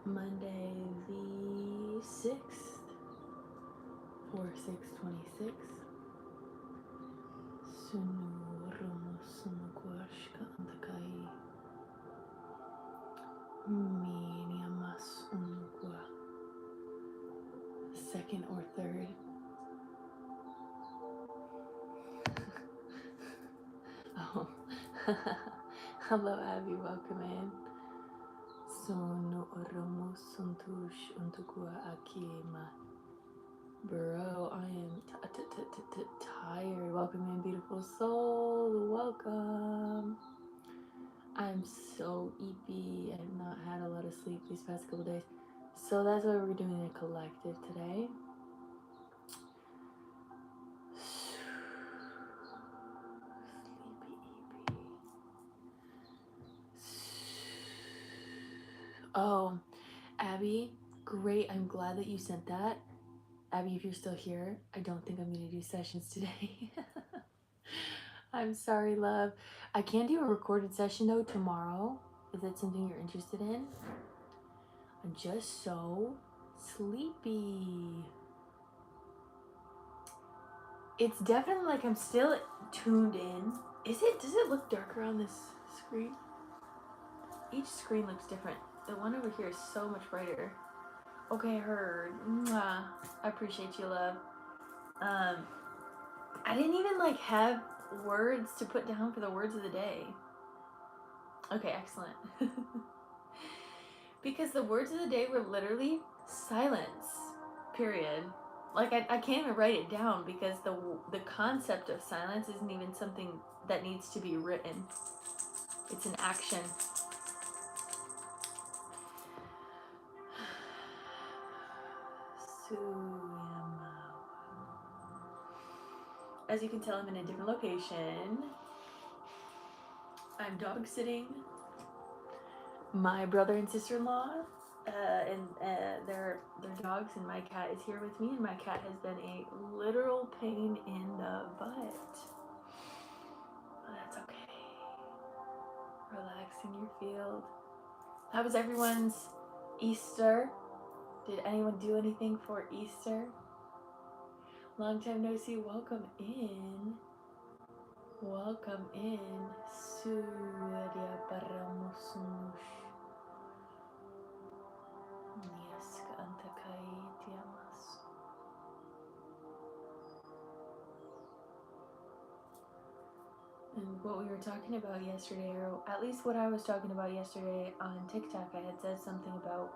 Monday the 6th, 4/6/26. Sunu Romo Sunu Kuashka Antakai Miniamas Unukua. Second or third. Oh. Hello Abby, welcome in. Sunu Romo Suntush Untukua Akima. Bro, I am tired. Welcome in, beautiful soul. Welcome. I'm so eepy. I've not had a lot of sleep these past couple days. So that's why we're doing a collective today. Sleepy eepy. Oh, Abby, great. I'm glad that you sent that. Abby, if you're still here, I don't think I'm going to do sessions today. I'm sorry, love. I can do a recorded session though tomorrow, if that's something you're interested in. I'm just so sleepy. It's definitely like I'm still tuned in. Does it look darker on this screen? Each screen looks different. The one over here is so much brighter. Okay, heard. Mwah. I appreciate you, love. I didn't even like have words to put down for the words of the day. Okay, excellent. Because the words of the day were literally silence, period. Like I can't even write it down because the concept of silence isn't even something that needs to be written. It's an action. As you can tell, I'm in a different location. I'm dog sitting my brother and sister-in-law, and their dogs, and my cat is here with me, and my cat has been a literal pain in the butt. But that's okay. Relax in your field. How was everyone's Easter? Did anyone do anything for Easter? Long time no see. Welcome in. Welcome in. Surya Paramusunush. Niaska Antakai Tiamas. And what we were talking about yesterday, or at least what I was talking about yesterday on TikTok, I had said something about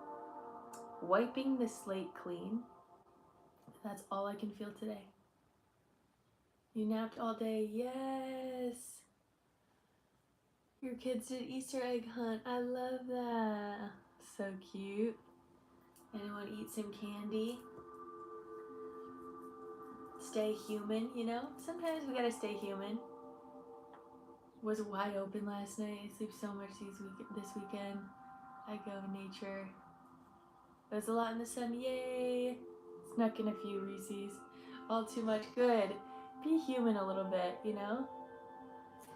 wiping the slate clean. That's all I can feel today. You napped all day. Yes. Your kids did Easter egg hunt. I love that. So cute. Anyone eat some candy? Stay human, you know? Sometimes we gotta stay human. Was wide open last night. I sleep so much this weekend. I go nature. It was a lot in the sun. Yay! Snuck in a few Reese's. All too much. Good. Be human a little bit, you know?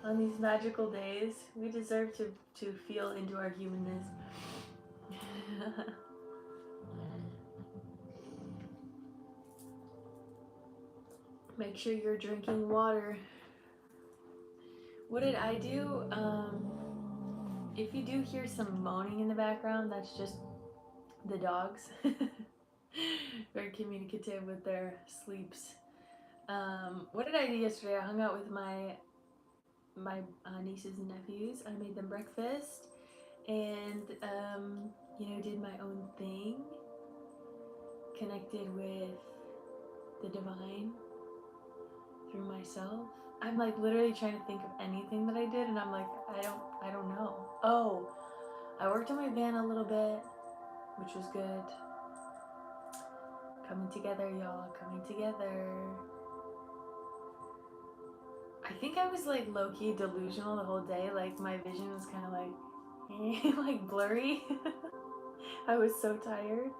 On these magical days, we deserve to feel into our humanness. Make sure you're drinking water. What did I do? If you do hear some moaning in the background, that's just the dogs. Very communicative with their sleeps. What did I do yesterday? I hung out with my nieces and nephews. I made them breakfast and did my own thing. Connected with the divine through myself. I'm like literally trying to think of anything that I did, and I'm like, I don't know. Oh, I worked on my van a little bit, which was good. Coming together, y'all, coming together. I think I was like low-key delusional the whole day. Like my vision was kind of like, like blurry. I was so tired.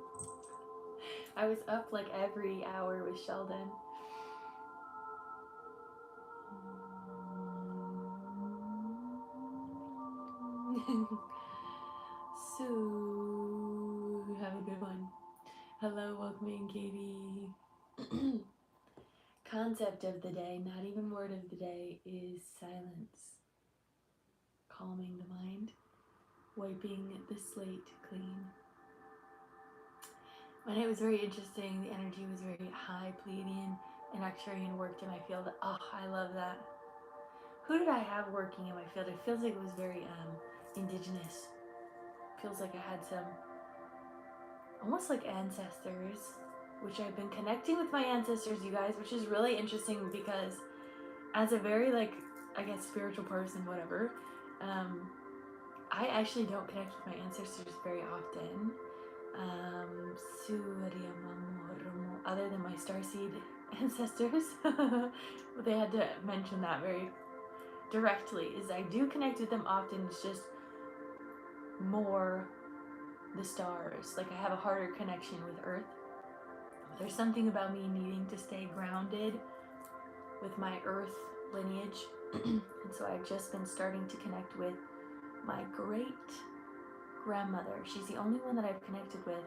I was up like every hour with Sheldon. So, have a good one. Hello, welcome in, Katie. Concept of the day, not even word of the day, is silence. Calming the mind, wiping the slate clean. My night was very interesting. The energy was very high, Pleiadian and Arcturian worked in my field. Oh, I love that. Who did I have working in my field? It feels like it was very indigenous. Feels like I had some almost like ancestors, which I've been connecting with my ancestors, you guys, which is really interesting because as a very, like, I guess spiritual person, whatever, I actually don't connect with my ancestors very often. Other than my starseed ancestors. They had to mention that very directly, is I do connect with them often. It's just more the stars. Like, I have a harder connection with Earth. There's something about me needing to stay grounded with my Earth lineage. And so I've just been starting to connect with my great grandmother. She's the only one that I've connected with.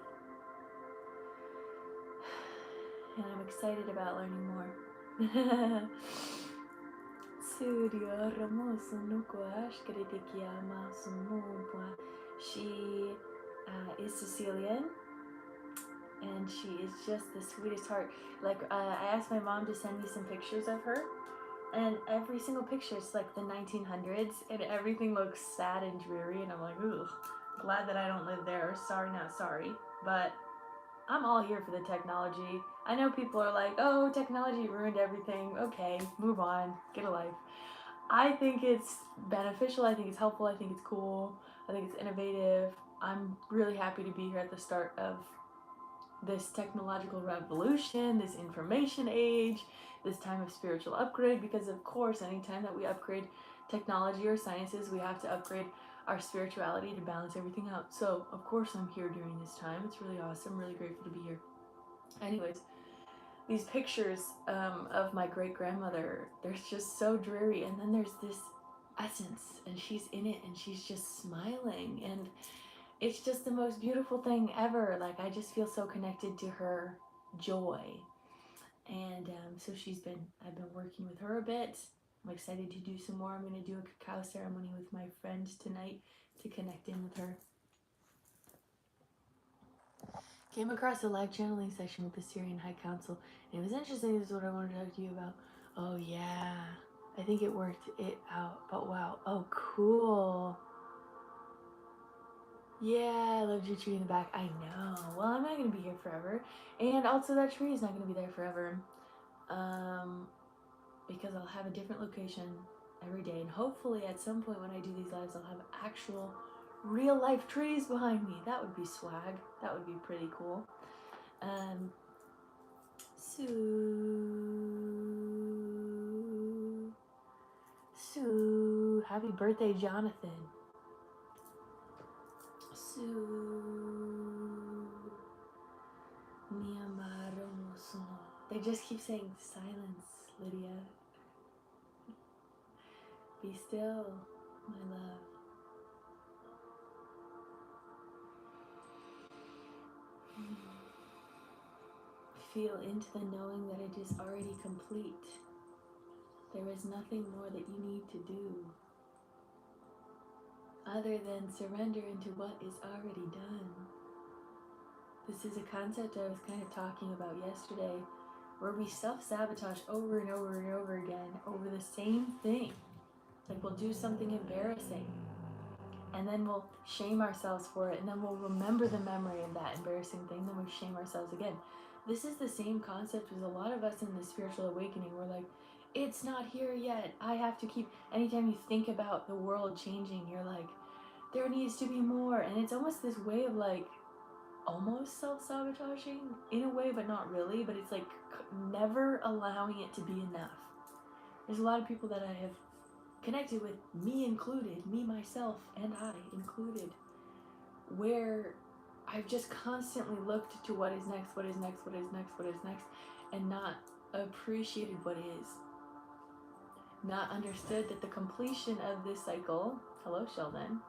And I'm excited about learning more. She is Sicilian, and she is just the sweetest heart. Like, I asked my mom to send me some pictures of her, and every single picture is like the 1900s, and everything looks sad and dreary, and I'm like, ugh, glad that I don't live there. Sorry, not sorry. But I'm all here for the technology. I know people are like, oh, technology ruined everything. Okay, move on, get a life. I think it's beneficial, I think it's helpful, I think it's cool, I think it's innovative. I'm really happy to be here at the start of this technological revolution, this information age, this time of spiritual upgrade, because of course, anytime that we upgrade technology or sciences, we have to upgrade our spirituality to balance everything out. So, of course, I'm here during this time. It's really awesome, really grateful to be here. Anyways, these pictures of my great grandmother, they're just so dreary, and then there's this essence, and she's in it, and she's just smiling, and it's just the most beautiful thing ever. Like, I just feel so connected to her joy. And so I've been working with her a bit. I'm excited to do some more. I'm going to do a cacao ceremony with my friend tonight to connect in with her. Came across a live channeling session with the Syrian High Council, and it was interesting. This is what I wanted to talk to you about. Oh yeah, I think it worked it out. But wow, oh cool. Yeah, I loved your tree in the back. I know. Well, I'm not gonna be here forever, and also that tree is not gonna be there forever, because I'll have a different location every day, and hopefully at some point when I do these lives, I'll have actual real life trees behind me. That would be swag. That would be pretty cool. Sue, happy birthday, Jonathan. They just keep saying silence, Lydia. Be still, my love. Feel into the knowing that it is already complete. There is nothing more that you need to do other than surrender into what is already done. This is a concept I was kind of talking about yesterday, where we self-sabotage over and over and over again over the same thing. Like, we'll do something embarrassing, and then we'll shame ourselves for it, and then we'll remember the memory of that embarrassing thing, then we shame ourselves again. This is the same concept with a lot of us in the spiritual awakening. We're like, it's not here yet. I have to keep, anytime you think about the world changing, you're like, there needs to be more. And it's almost this way of like, almost self-sabotaging in a way, but not really. But it's like never allowing it to be enough. There's a lot of people that I have connected with, me included, me, myself, and I included, where I've just constantly looked to what is next, what is next, what is next, what is next, and not appreciated what is. Not understood that the completion of this cycle, hello Sheldon,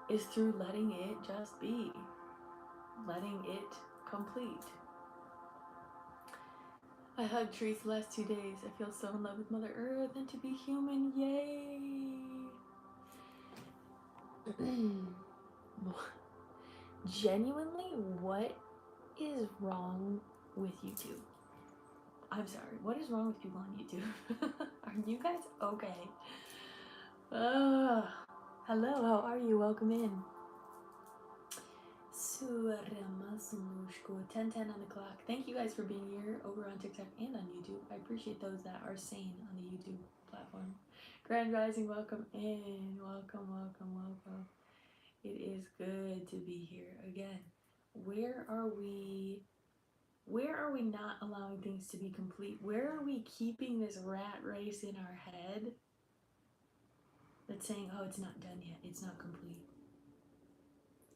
is through letting it just be, letting it complete. I hugged trees the last 2 days. I feel so in love with Mother Earth and to be human. Yay! Genuinely, what is wrong with YouTube? I'm sorry, what is wrong with people on YouTube? Are you guys okay? Hello, how are you? Welcome in. 10:10 on the clock. Thank you guys for being here over on TikTok and on YouTube. I appreciate those that are sane on the YouTube platform. Grand Rising, welcome in. Welcome, welcome, welcome. It is good to be here again. Where are we not allowing things to be complete? Where are we keeping this rat race in our head that's saying, oh, it's not done yet, it's not complete?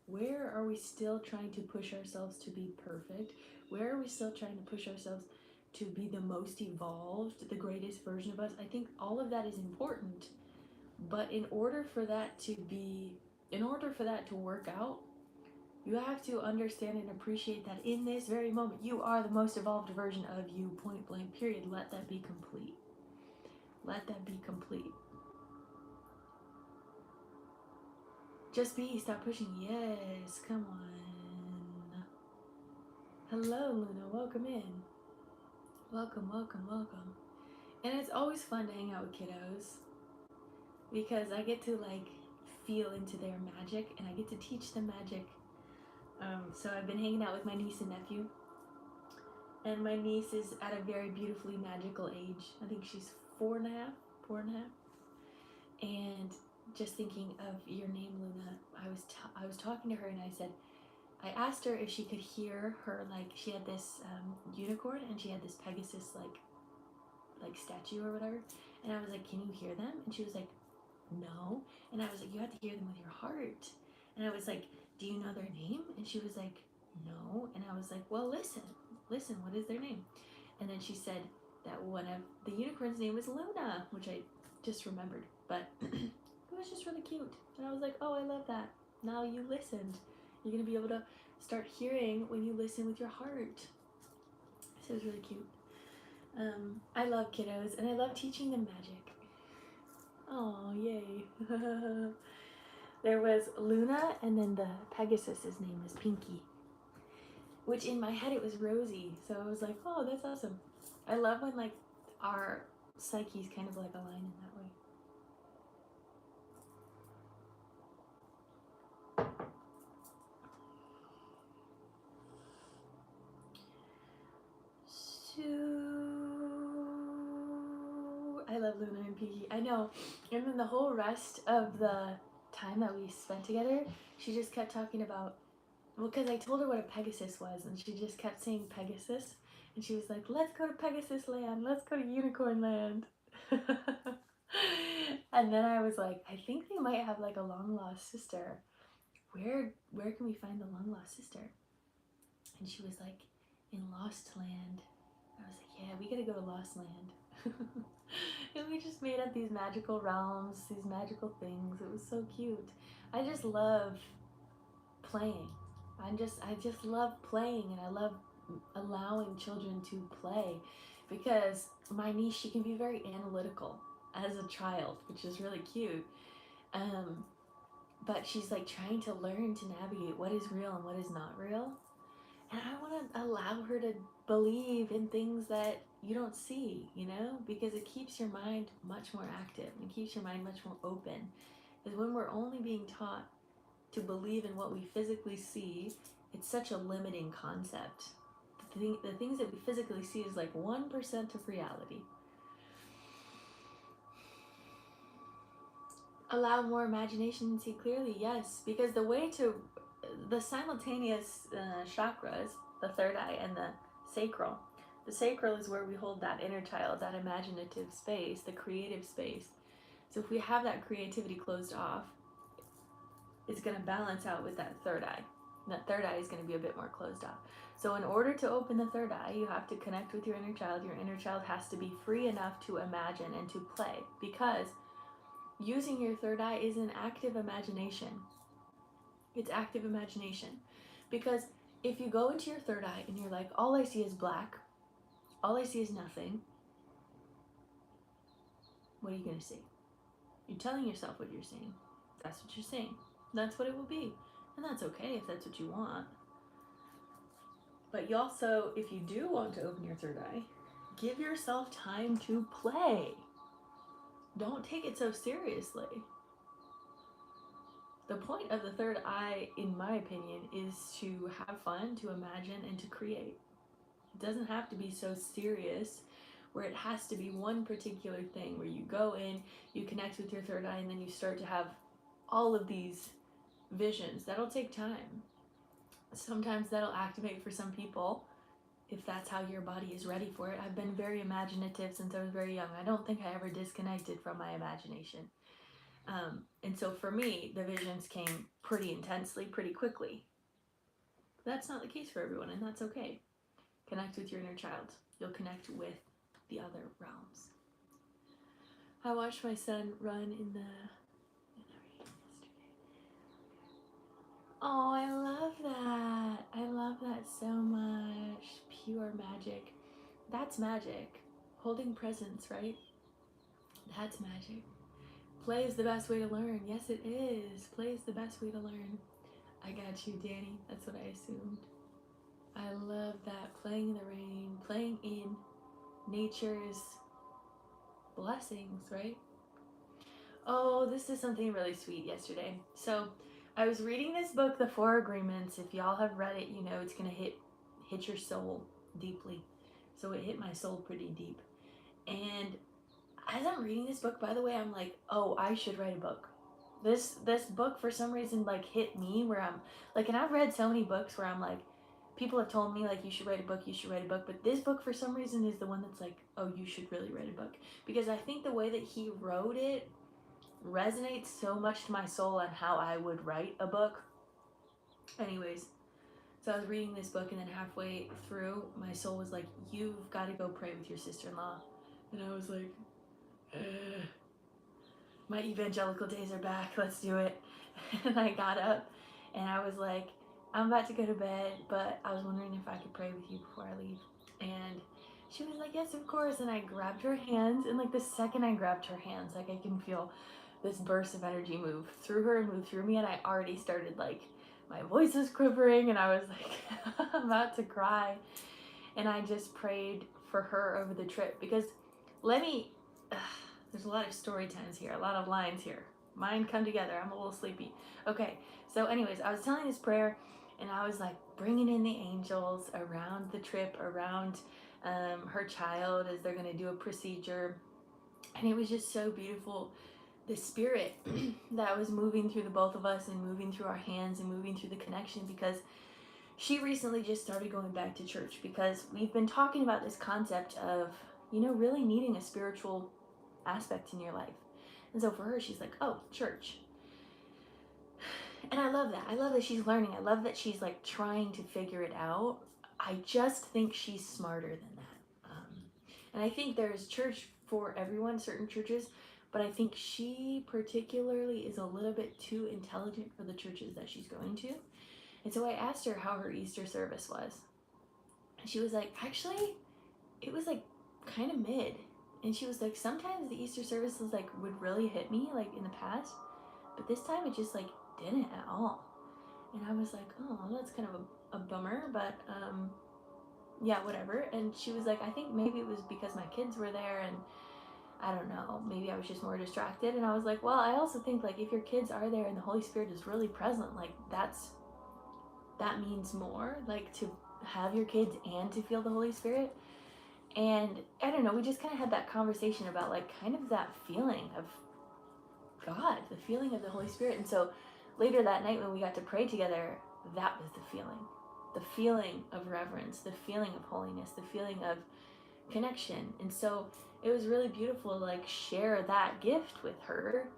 Where are we still trying to push ourselves to be perfect? Where are we still trying to push ourselves to be the most evolved, the greatest version of us? I think all of that is important, but in order for that to work out, you have to understand and appreciate that in this very moment, you are the most evolved version of you, point blank, period. Let that be complete. Let that be complete. Just be, stop pushing. Yes, come on. Hello, Luna, welcome in. Welcome, welcome, welcome. And it's always fun to hang out with kiddos because I get to like feel into their magic and I get to teach them magic. So I've been hanging out with my niece and nephew, and my niece is at a very beautifully magical age. I think she's 4.5. And just thinking of your name, Luna, I was talking to her and I asked her if she could hear her, like she had this unicorn and she had this Pegasus like statue or whatever, and I was like, can you hear them? And she was like, no. And I was like, you have to hear them with your heart. And I was like, do you know their name? And she was like, no. And I was like, well, listen, what is their name? And then she said that one of the unicorn's name was Luna, which I just remembered, but it was just really cute. And I was like, oh, I love that. Now you listened. You're gonna be able to start hearing when you listen with your heart. So it was really cute. I love kiddos and I love teaching them magic. Oh, yay. There was Luna, and then the Pegasus's name was Pinky, which in my head it was Rosie. So I was like, oh, that's awesome. I love when like our psyches kind of like align in that way. I love Luna and Pinky. I know. And then the whole rest of the time that we spent together, she just kept talking about, well, because I told her what a Pegasus was, and she just kept saying Pegasus. And she was like, let's go to Pegasus land. Let's go to Unicorn land. And then I was like, I think they might have like a long lost sister. Where can we find the long lost sister? And she was like, in Lost Land. I was like, yeah, we gotta go to Lost Land. And we just made up these magical realms, these magical things. It was so cute. I just love playing. I just love playing, and I love allowing children to play, because my niece, she can be very analytical as a child, which is really cute. But she's like trying to learn to navigate what is real and what is not real. And I want to allow her to believe in things that you don't see, you know, because it keeps your mind much more active and keeps your mind much more open. Because when we're only being taught to believe in what we physically see, it's such a limiting concept. The things that we physically see is like 1% of reality. Allow more imagination and see clearly, yes, because the simultaneous chakras, the third eye and the sacral. The sacral is where we hold that inner child, that imaginative space, the creative space. So if we have that creativity closed off, it's going to balance out with that third eye. And that third eye is going to be a bit more closed off. So in order to open the third eye, you have to connect with your inner child. Your inner child has to be free enough to imagine and to play, because using your third eye is an active imagination. It's active imagination. Because if you go into your third eye and you're like, all I see is black, all I see is nothing, what are you going to see? You're telling yourself what you're seeing. That's what you're seeing. That's what it will be. And that's okay if that's what you want. But you also, if you do want to open your third eye, give yourself time to play. Don't take it so seriously. The point of the third eye, in my opinion, is to have fun, to imagine, and to create. It doesn't have to be so serious where it has to be one particular thing where you go in, you connect with your third eye, and then you start to have all of these visions. That'll take time. Sometimes that'll activate for some people if that's how your body is ready for it. I've been very imaginative since I was very young. I don't think I ever disconnected from my imagination. And so for me, the visions came pretty intensely, pretty quickly. That's not the case for everyone, and that's okay. Connect with your inner child. You'll connect with the other realms. I watched my son run in the rain yesterday. Oh, I love that. I love that so much. Pure magic. That's magic. Holding presence, right? That's magic. Play is the best way to learn. Yes, it is. Play is the best way to learn. I got you, Danny. That's what I assumed. I love that. Playing in the rain, playing in nature's blessings, right? Oh, this is something really sweet yesterday. So I was reading this book, The Four Agreements. If y'all have read it, you know it's gonna hit your soul deeply. So it hit my soul pretty deep. And as I'm reading this book, by the way, I'm like, oh, I should write a book. This book for some reason like hit me where I'm like, and I've read so many books where I'm like, people have told me like you should write a book, but this book for some reason is the one that's like, oh, you should really write a book, because I think the way that he wrote it resonates so much to my soul and how I would write a book. Anyways, so I was reading this book, and then halfway through, my soul was like, you've got to go pray with your sister-in-law. And I was like, my evangelical days are back, let's do it. And I got up and I was like, I'm about to go to bed, but I was wondering if I could pray with you before I leave. And she was like, yes, of course. And I grabbed her hands, and like the second I grabbed her hands, like I can feel this burst of energy move through her and move through me, and I already started like, my voice was quivering, and I was like I'm about to cry. And I just prayed for her over the trip, because there's a lot of story times here, a lot of lines here. Mine come together. I'm a little sleepy. Okay, so anyways, I was telling this prayer, and I was like bringing in the angels around the trip, around her child as they're going to do a procedure. And it was just so beautiful. The spirit that was moving through the both of us, and moving through our hands, and moving through the connection, because she recently just started going back to church, because we've been talking about this concept of, you know, really needing a spiritual aspect in your life. And so for her, she's like, oh, church. And I love that. I love that she's learning. I love that she's like trying to figure it out. I just think she's smarter than that. And I think there's church for everyone, certain churches, but I think she particularly is a little bit too intelligent for the churches that she's going to. And so I asked her how her Easter service was. And she was like, actually, it was like kind of mid. And she was like, sometimes the Easter services like would really hit me like in the past, but this time it just like didn't at all. And I was like, oh, that's kind of a bummer, but yeah, whatever. And she was like, I think maybe it was because my kids were there, and I don't know, maybe I was just more distracted. And I was like, well, I also think like if your kids are there and the Holy Spirit is really present, like that means more, like to have your kids and to feel the Holy Spirit. And I don't know, we just kind of had that conversation about like kind of that feeling of God, the feeling of the Holy Spirit. And so later that night when we got to pray together, that was the feeling of reverence, the feeling of holiness, the feeling of connection. And so it was really beautiful to like share that gift with her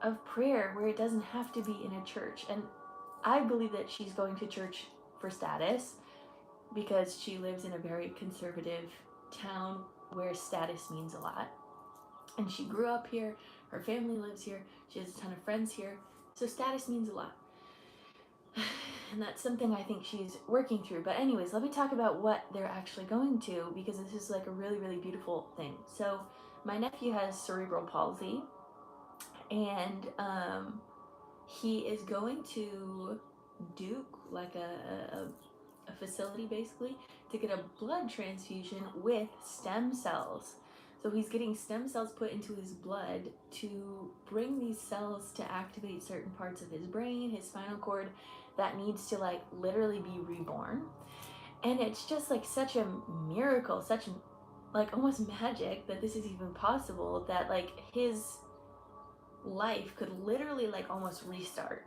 of prayer, where it doesn't have to be in a church. And I believe that she's going to church for status, because she lives in a very conservative town where status means a lot. And she grew up here, her family lives here, she has a ton of friends here, so status means a lot. And that's something I think she's working through. But anyways, let me talk about what they're actually going to, because this is like a really, really beautiful thing. So my nephew has cerebral palsy, and he is going to Duke, like a facility basically, to get a blood transfusion with stem cells. So he's getting stem cells put into his blood to bring these cells to activate certain parts of his brain, his spinal cord, that needs to like literally be reborn. And it's just like such a miracle, such like almost magic that this is even possible, that like his life could literally like almost restart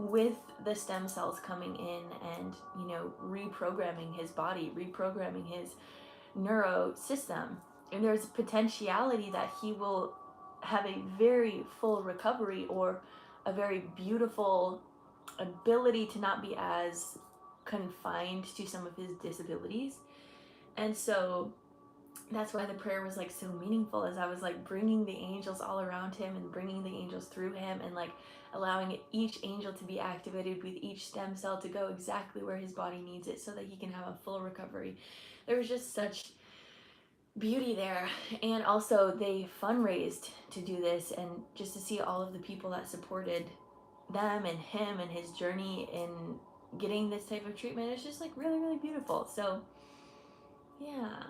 with the stem cells coming in and, you know, reprogramming his body, reprogramming his neuro system. And there's potentiality that he will have a very full recovery, or a very beautiful ability to not be as confined to some of his disabilities. And so that's why the prayer was like so meaningful, as I was like bringing the angels all around him and bringing the angels through him, and like allowing each angel to be activated with each stem cell to go exactly where his body needs it, so that he can have a full recovery. There was just such beauty there. And also they fundraised to do this, and just to see all of the people that supported them and him and his journey in getting this type of treatment, it's just like really, really beautiful. So yeah.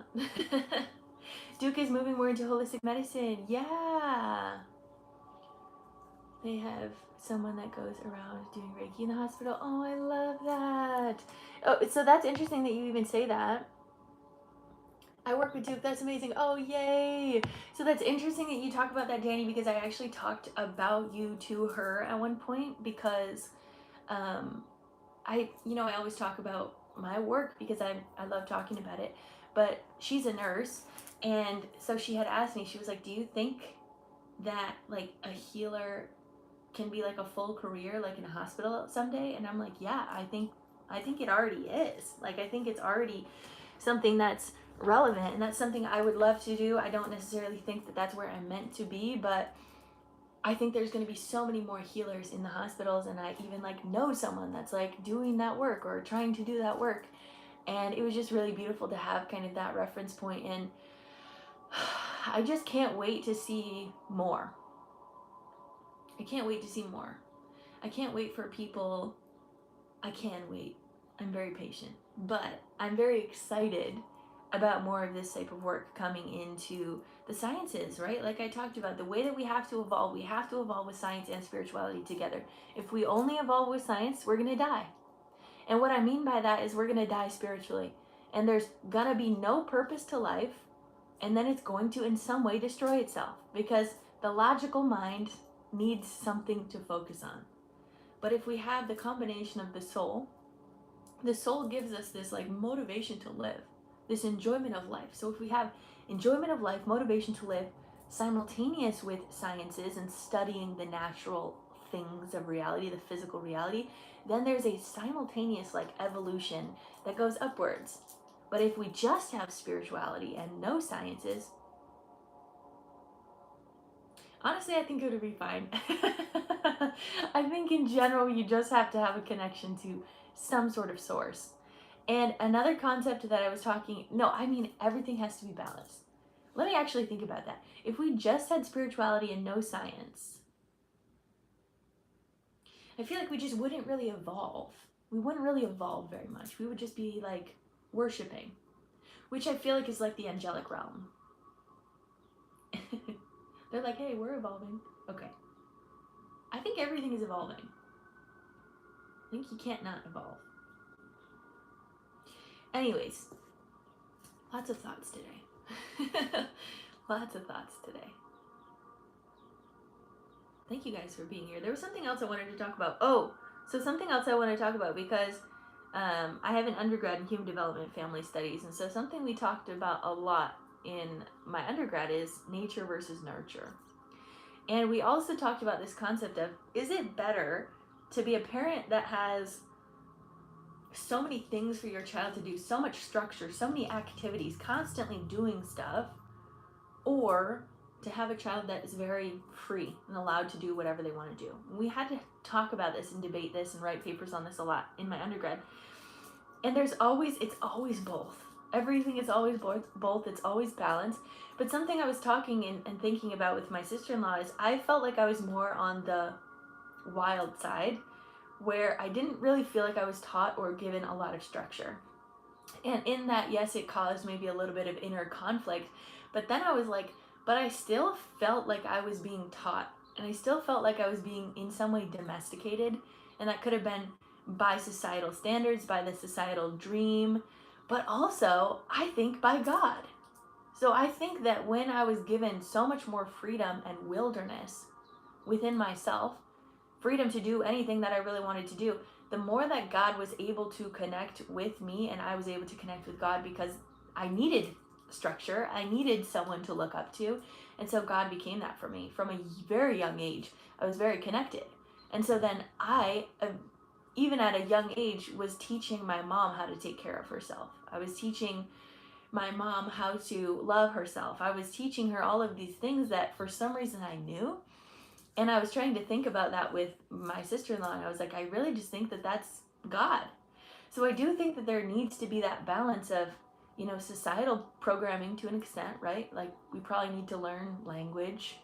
Duke is moving more into holistic medicine. Yeah. They have someone that goes around doing Reiki in the hospital. Oh, I love that. Oh, so that's interesting that you even say that. I work with Duke. That's amazing. Oh, yay. So that's interesting that you talk about that, Danny, because I actually talked about you to her at one point, because I always talk about my work because I love talking about it, but she's a nurse. And so she had asked me, she was like, do you think that like a healer can be like a full career, like in a hospital someday? And I'm like, yeah, I think it already is. Like, I think it's already something that's relevant, and that's something I would love to do. I don't necessarily think that that's where I'm meant to be, but I think there's going to be so many more healers in the hospitals, and I even like know someone that's like doing that work or trying to do that work. And it was just really beautiful to have kind of that reference point, and I just can't wait to see more. I can't wait to see more. I can't wait for people. I can wait. I'm very patient, but I'm very excited about more of this type of work coming into the sciences, right? Like I talked about, the way that we have to evolve with science and spirituality together. If we only evolve with science, we're going to die. And what I mean by that is we're going to die spiritually. And there's going to be no purpose to life, and then it's going to in some way destroy itself, because the logical mind needs something to focus on. But if we have the combination of the soul gives us this like motivation to live, this enjoyment of life. So if we have enjoyment of life, motivation to live, simultaneous with sciences and studying the natural things of reality, the physical reality, then there's a simultaneous like evolution that goes upwards. But if we just have spirituality and no sciences, honestly, I think it would be fine. I think in general, you just have to have a connection to some sort of source. And another concept that I was everything has to be balanced. Let me actually think about that. If we just had spirituality and no science, I feel like we just wouldn't really evolve. We wouldn't really evolve very much. We would just be like worshiping, which I feel like is like the angelic realm. They're like, hey, we're evolving. Okay. I think everything is evolving. I think you can't not evolve. Anyways, lots of thoughts today. Lots of thoughts today. Thank you guys for being here. There was something else I wanted to talk about. Something else I want to talk about, because I have an undergrad in human development family studies, and so something we talked about a lot in my undergrad is nature versus nurture. And we also talked about this concept of, is it better to be a parent that has so many things for your child to do, so much structure, so many activities, constantly doing stuff, or to have a child that is very free and allowed to do whatever they want to do. We had to talk about this and debate this and write papers on this a lot in my undergrad. And it's always both. Everything is always both. It's always balanced. But something I was talking and thinking about with my sister-in-law is I felt like I was more on the wild side, where I didn't really feel like I was taught or given a lot of structure. And in that, yes, it caused maybe a little bit of inner conflict. But then I was like, but I still felt like I was being taught. And I still felt like I was being in some way domesticated. And that could have been by societal standards, by the societal dream, but also, I think, by God. So I think that when I was given so much more freedom and wilderness within myself, freedom to do anything that I really wanted to do, the more that God was able to connect with me and I was able to connect with God, because I needed structure, I needed someone to look up to, and so God became that for me. From a very young age, I was very connected. And so then I, even at a young age, was teaching my mom how to take care of herself. I was teaching my mom how to love herself. I was teaching her all of these things that for some reason I knew. And I was trying to think about that with my sister-in-law, and I was like, I really just think that that's God. So I do think that there needs to be that balance of, you know, societal programming to an extent, right? Like, we probably need to learn language.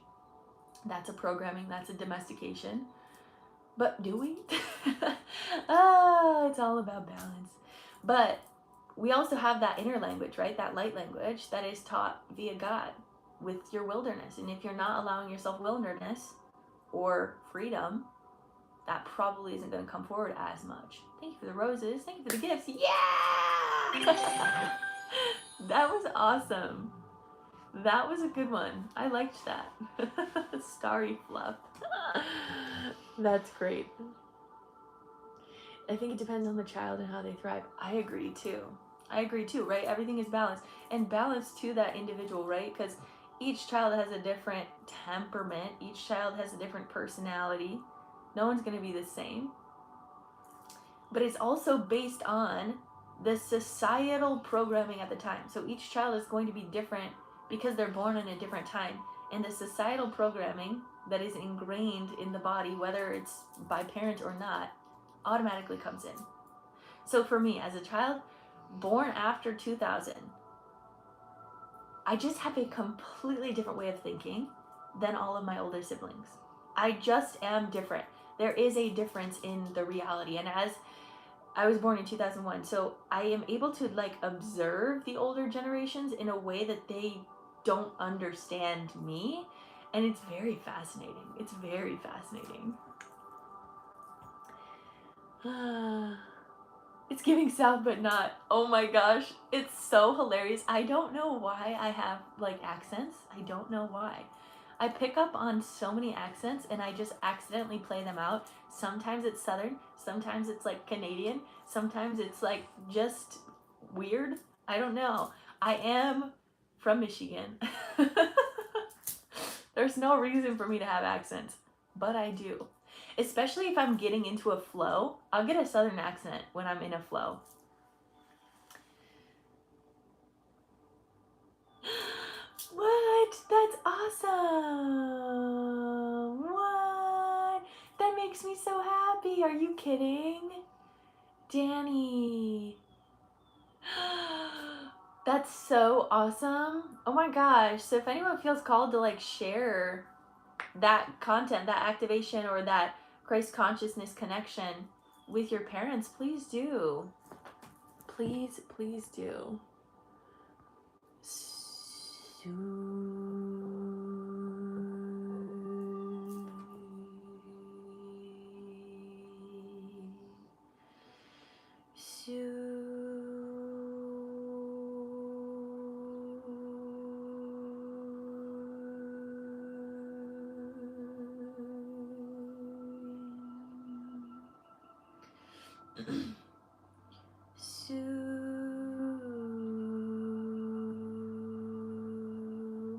That's a programming, that's a domestication. But do we? It's all about balance. But we also have that inner language, right? That light language that is taught via God with your wilderness. And if you're not allowing yourself wilderness or freedom, that probably isn't going to come forward as much. Thank you for the roses. Thank you for the gifts. Yeah! That was awesome. That was a good one. I liked that. Starry fluff. That's great. I think it depends on the child and how they thrive. I agree too, right? Everything is balanced. And balanced to that individual, right? Because each child has a different temperament. Each child has a different personality. No one's going to be the same. But it's also based on the societal programming at the time. So each child is going to be different because they're born in a different time. And the societal programming that is ingrained in the body, whether it's by parents or not, automatically comes in. So for me, as a child born after 2000, I just have a completely different way of thinking than all of my older siblings. I just am different. There is a difference in the reality. And as I was born in 2001, so I am able to like observe the older generations in a way that they don't understand me. And it's very fascinating. It's very fascinating. It's giving South but not. Oh my gosh, it's so hilarious. I don't know why I have like accents. I don't know why. I pick up on so many accents and I just accidentally play them out. Sometimes it's Southern, sometimes it's like Canadian, sometimes it's like just weird. I don't know. I am from Michigan. There's no reason for me to have accents, but I do. Especially if I'm getting into a flow, I'll get a Southern accent when I'm in a flow. What? That's awesome. What? That makes me so happy. Are you kidding? Danny. That's so awesome. Oh my gosh. So if anyone feels called to like share that content, that activation, or that Christ consciousness connection with your parents, please do. Please, please do.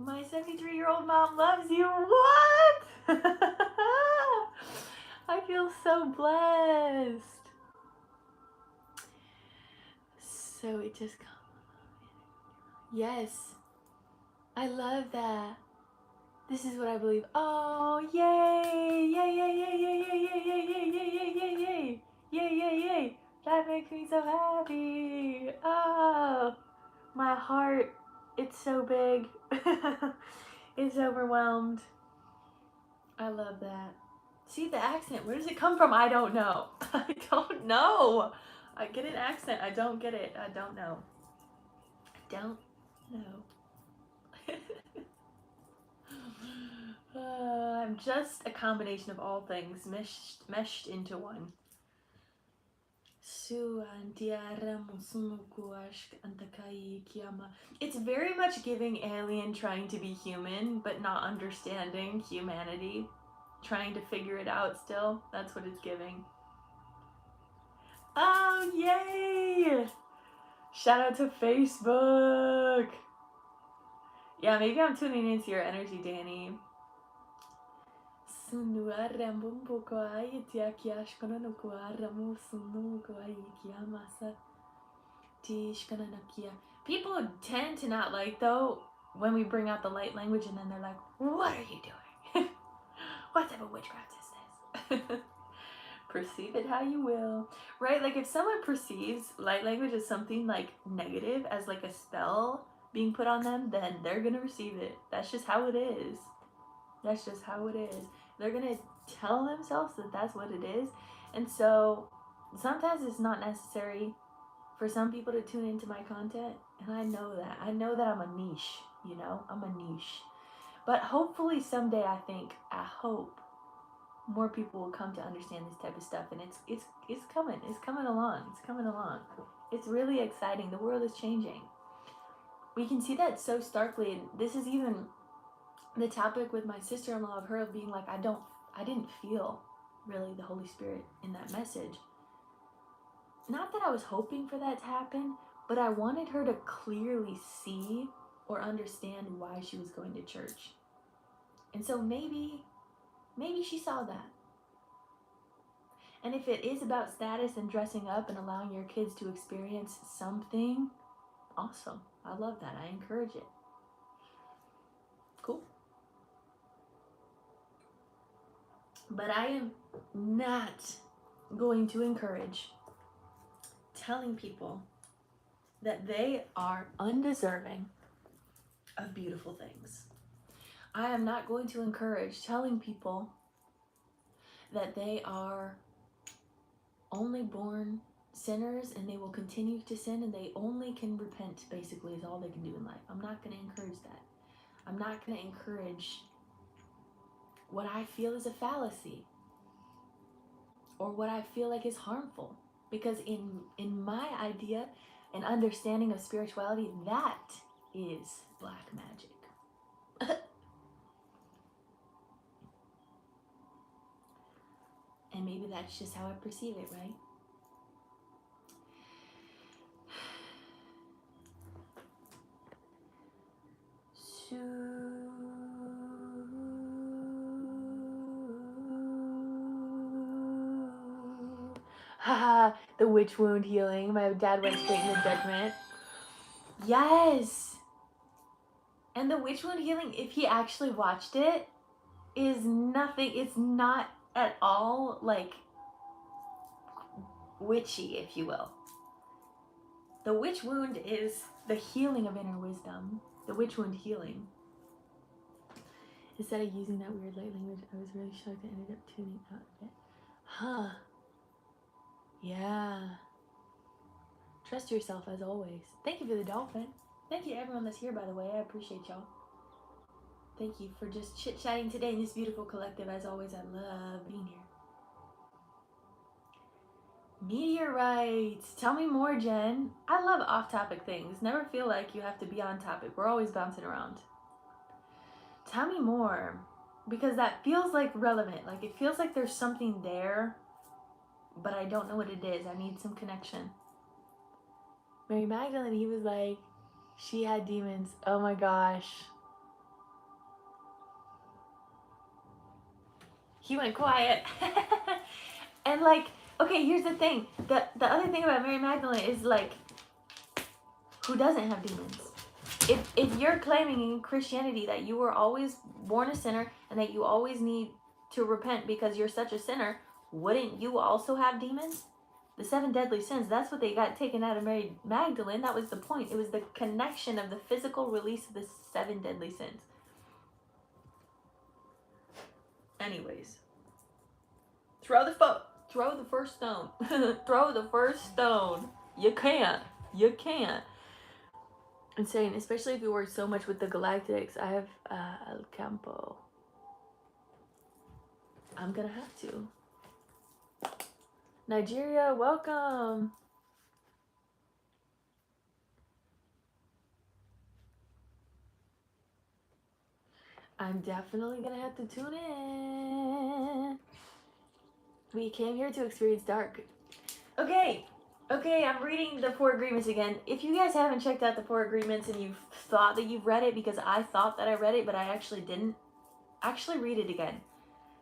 My 73-year-old mom loves you. What? I feel so blessed. So it just comes. Yes. I love that. This is what I believe. Oh, yay! Yay, yay, yay, yay, yay, yay, yay, yay, yay, yay, yay, yay. Yay, yay, yay. That makes me so happy. Oh, my heart, it's so big. It's overwhelmed. I love that. See the accent, where does it come from? I don't know. I don't know. I get an accent. I don't get it. I don't know. I don't know. I'm just a combination of all things meshed into one. It's very much giving alien trying to be human, but not understanding humanity. Trying to figure it out still. That's what it's giving. Oh, yay! Shout out to Facebook! Yeah, maybe I'm tuning into your energy, Danny. People tend to not like, though, when we bring out the light language and then they're like, what are you doing? What type of witchcraft is this? Perceive it how you will. Right? Like if someone perceives light language as something like negative, as like a spell being put on them, then they're going to receive it. That's just how it is. That's just how it is. They're going to tell themselves that that's what it is. And so sometimes it's not necessary for some people to tune into my content. And I know that. I know that I'm a niche, you know? I'm a niche. But hopefully someday I hope more people will come to understand this type of stuff. And it's coming. It's coming along. It's coming along. It's really exciting. The world is changing. We can see that so starkly. And this is even the topic with my sister-in-law, of her being like, I didn't feel really the Holy Spirit in that message. Not that I was hoping for that to happen, but I wanted her to clearly see or understand why she was going to church. And so maybe she saw that. And if it is about status and dressing up and allowing your kids to experience something, awesome. I love that. I encourage it. Cool. But I am not going to encourage telling people that they are undeserving of beautiful things. I am not going to encourage telling people that they are only born sinners and they will continue to sin and they only can repent, basically, is all they can do in life. I'm not going to encourage that. I'm not going to encourage what I feel is a fallacy or what I feel like is harmful. Because in my idea and understanding of spirituality, that is black magic. And maybe that's just how I perceive it, right? So, haha, the witch wound healing. My dad went straight into judgment. Yes! And the witch wound healing, if he actually watched it, is nothing. It's not at all like witchy, if you will. The witch wound is the healing of inner wisdom. The witch wound healing. Instead of using that weird light language, I was really shocked I ended up tuning out of it. Huh. Yeah. Trust yourself as always. Thank you for the dolphin. Thank you to everyone that's here, by the way. I appreciate y'all. Thank you for just chit-chatting today in this beautiful collective. As always, I love being here. Meteorites. Tell me more, Jen. I love off-topic things. Never feel like you have to be on topic. We're always bouncing around. Tell me more. Because that feels like relevant. Like it feels like there's something there, but I don't know what it is. I need some connection. Mary Magdalene, he was like, she had demons. Oh my gosh. He went quiet. And like, okay, here's the thing. The other thing about Mary Magdalene is like, who doesn't have demons? if you're claiming in Christianity that you were always born a sinner and that you always need to repent because you're such a sinner, wouldn't you also have demons? The 7 deadly sins, that's what they got taken out of Mary Magdalene. That was the point. It was the connection of the physical release of the 7 deadly sins. Anyways, throw the first stone. Throw the first stone. You can't. Insane, especially if you work so much with the galactics. I have El Campo. I'm gonna have to. Nigeria, welcome. I'm definitely gonna have to tune in. We came here to experience dark. Okay, I'm reading the 4 agreements again. If you guys haven't checked out the 4 agreements and you've thought that you've read it because I thought that I read it, but I actually didn't, actually read it again.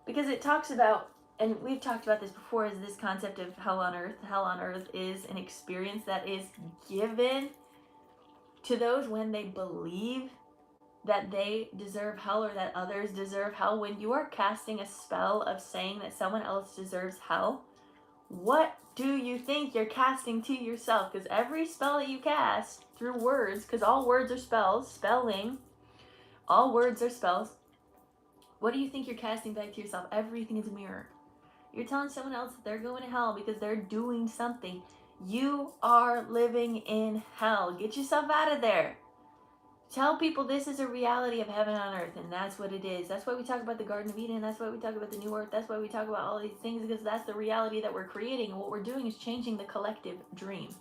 Because it talks about, and we've talked about this before, is this concept of hell on earth. Hell on earth is an experience that is given to those when they believe that they deserve hell or that others deserve hell. When you are casting a spell of saying that someone else deserves hell, what do you think you're casting to yourself? Because every spell that you cast through words, because all words are spells, spelling, all words are spells, what do you think you're casting back to yourself? Everything is a mirror. You're telling someone else that they're going to hell because they're doing something. You are living in hell. Get yourself out of there. Tell people this is a reality of heaven on earth, and that's what it is. That's why we talk about the Garden of Eden. That's why we talk about the New Earth. That's why we talk about all these things, because that's the reality that we're creating. And what we're doing is changing the collective dream.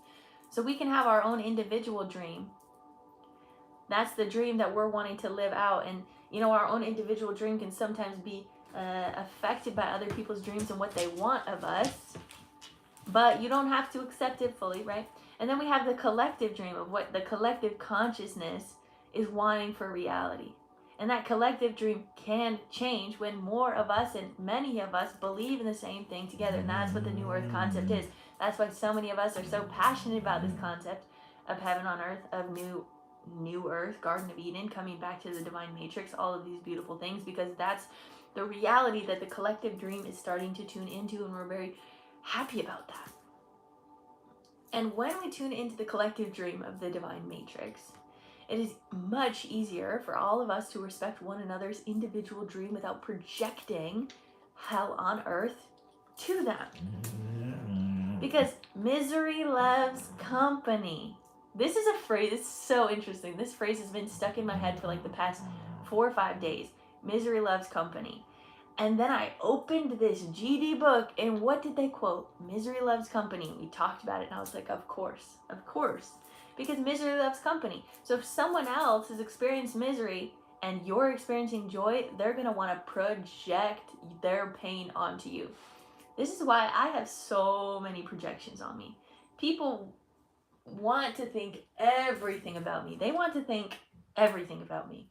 So we can have our own individual dream. That's the dream that we're wanting to live out. And, you know, our own individual dream can sometimes be affected by other people's dreams and what they want of us. But you don't have to accept it fully, right? And then we have the collective dream of what the collective consciousness is wanting for reality. And that collective dream can change when more of us and many of us believe in the same thing together. And that's what the New Earth concept is. That's why so many of us are so passionate about this concept of heaven on earth, of new earth, Garden of Eden, coming back to the divine matrix, all of these beautiful things, because that's the reality that the collective dream is starting to tune into, and we're very happy about that. And when we tune into the collective dream of the divine matrix, it is much easier for all of us to respect one another's individual dream without projecting hell on earth to them. Because misery loves company. This is a phrase, it's so interesting. This phrase has been stuck in my head for like the past 4 or 5 days. Misery loves company. And then I opened this GD book, and what did they quote? Misery loves company. We talked about it, and I was like, of course. Because misery loves company. So if someone else has experienced misery and you're experiencing joy, they're going to want to project their pain onto you. This is why I have so many projections on me. People want to think everything about me. They want to think everything about me.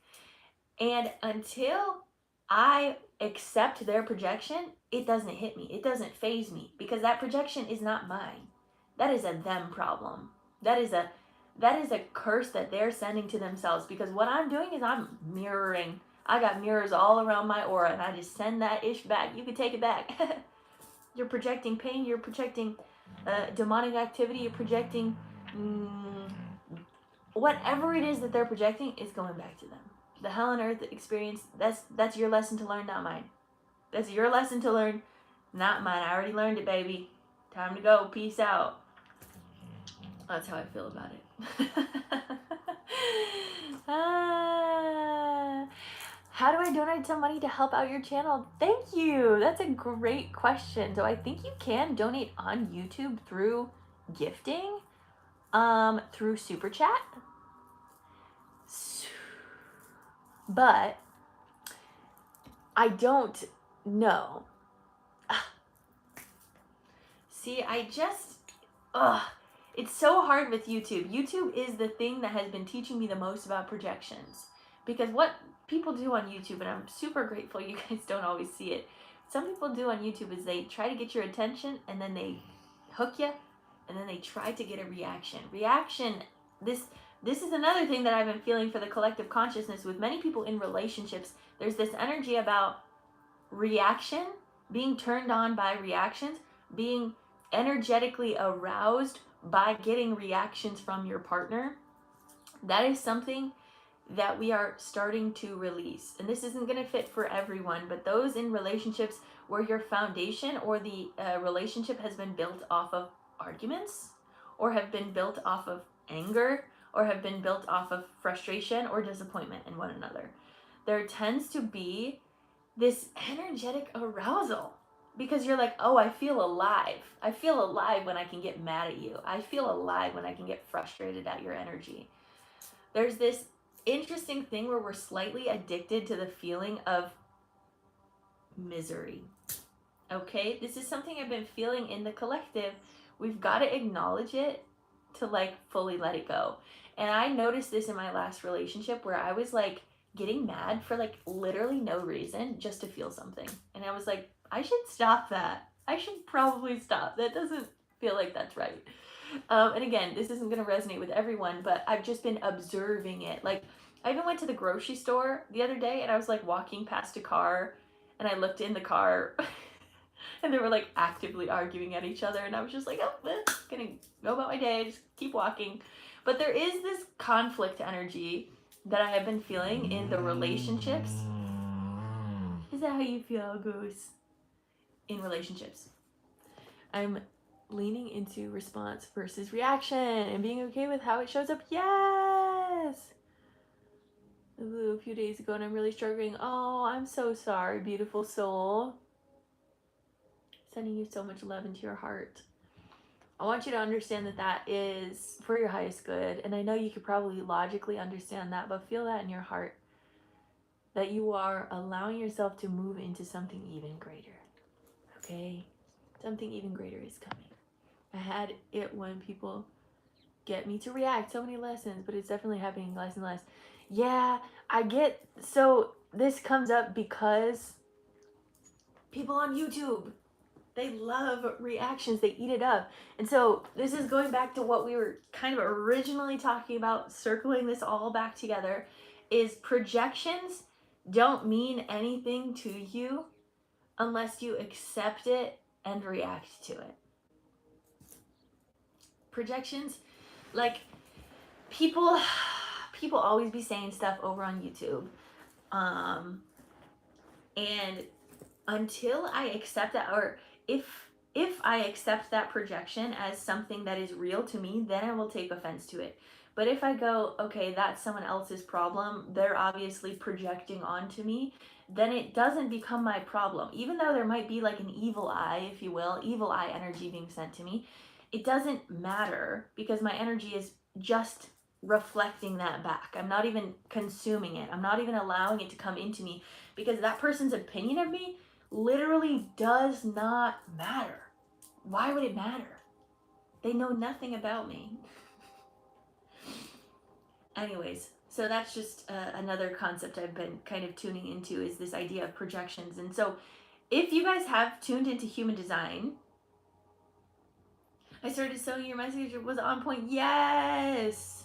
And until I accept their projection, it doesn't hit me. It doesn't faze me, because that projection is not mine. That is a them problem. That is a curse that they're sending to themselves, because what I'm doing is I'm mirroring. I got mirrors all around my aura, and I just send that ish back. You can take it back. You're projecting pain. You're projecting demonic activity. You're projecting whatever it is that they're projecting is going back to them. The hell on earth experience, that's your lesson to learn, not mine. That's your lesson to learn, not mine. I already learned it, baby. Time to go. Peace out. That's how I feel about it. How do I donate some money to help out your channel? Thank you. That's a great question. So I think you can donate on YouTube through gifting, through Super Chat. But I don't know. See, it's so hard with YouTube. YouTube is the thing that has been teaching me the most about projections. Because what people do on YouTube, and I'm super grateful you guys don't always see it, some people do on YouTube is they try to get your attention, and then they hook you, and then they try to get a reaction. Reaction this is another thing that I've been feeling for the collective consciousness with many people in relationships. There's this energy about reaction, being turned on by reactions, being energetically aroused by getting reactions from your partner. That is something that we are starting to release. And this isn't going to fit for everyone, but those in relationships where your foundation or the relationship has been built off of arguments, or have been built off of anger, or have been built off of frustration or disappointment in one another, there tends to be this energetic arousal, because you're like, oh, I feel alive. I feel alive when I can get mad at you. I feel alive when I can get frustrated at your energy. There's this interesting thing where we're slightly addicted to the feeling of misery. Okay, this is something I've been feeling in the collective. We've got to acknowledge it to like fully let it go. And I noticed this in my last relationship where I was like getting mad for like literally no reason just to feel something. And I was like, I should stop that. I should probably stop. That doesn't feel like that's right. And again, this isn't going to resonate with everyone, but I've just been observing it. Like, I even went to the grocery store the other day and I was like walking past a car and I looked in the car and they were like actively arguing at each other. And I was just like, oh, gonna go about my day, just keep walking. But there is this conflict energy that I have been feeling in the relationships. Is that how you feel, Goose? In relationships. I'm leaning into response versus reaction and being okay with how it shows up. Yes! A few days ago and I'm really struggling. Oh, I'm so sorry, beautiful soul. Sending you so much love into your heart. I want you to understand that that is for your highest good. And I know you could probably logically understand that, but feel that in your heart. That you are allowing yourself to move into something even greater. Okay? Something even greater is coming. I had it when people get me to react. So many lessons, but it's definitely happening less and less. Yeah, I get. So this comes up because people on YouTube, they love reactions. They eat it up. And so this is going back to what we were kind of originally talking about, circling this all back together, is projections don't mean anything to you unless you accept it and react to it. Projections, like people always be saying stuff over on YouTube, and until I accept that, or if I accept that projection as something that is real to me, then I will take offense to it. But if I go, okay, that's someone else's problem, they're obviously projecting onto me, then it doesn't become my problem. Even though there might be like an evil eye, if you will, evil eye energy being sent to me, it doesn't matter because my energy is just reflecting that back. I'm not even consuming it. I'm not even allowing it to come into me because that person's opinion of me literally does not matter. Why would it matter? They know nothing about me. Anyways, so that's just another concept I've been kind of tuning into, is this idea of projections. And so if you guys have tuned into human design, I started sewing, your message was on point. Yes!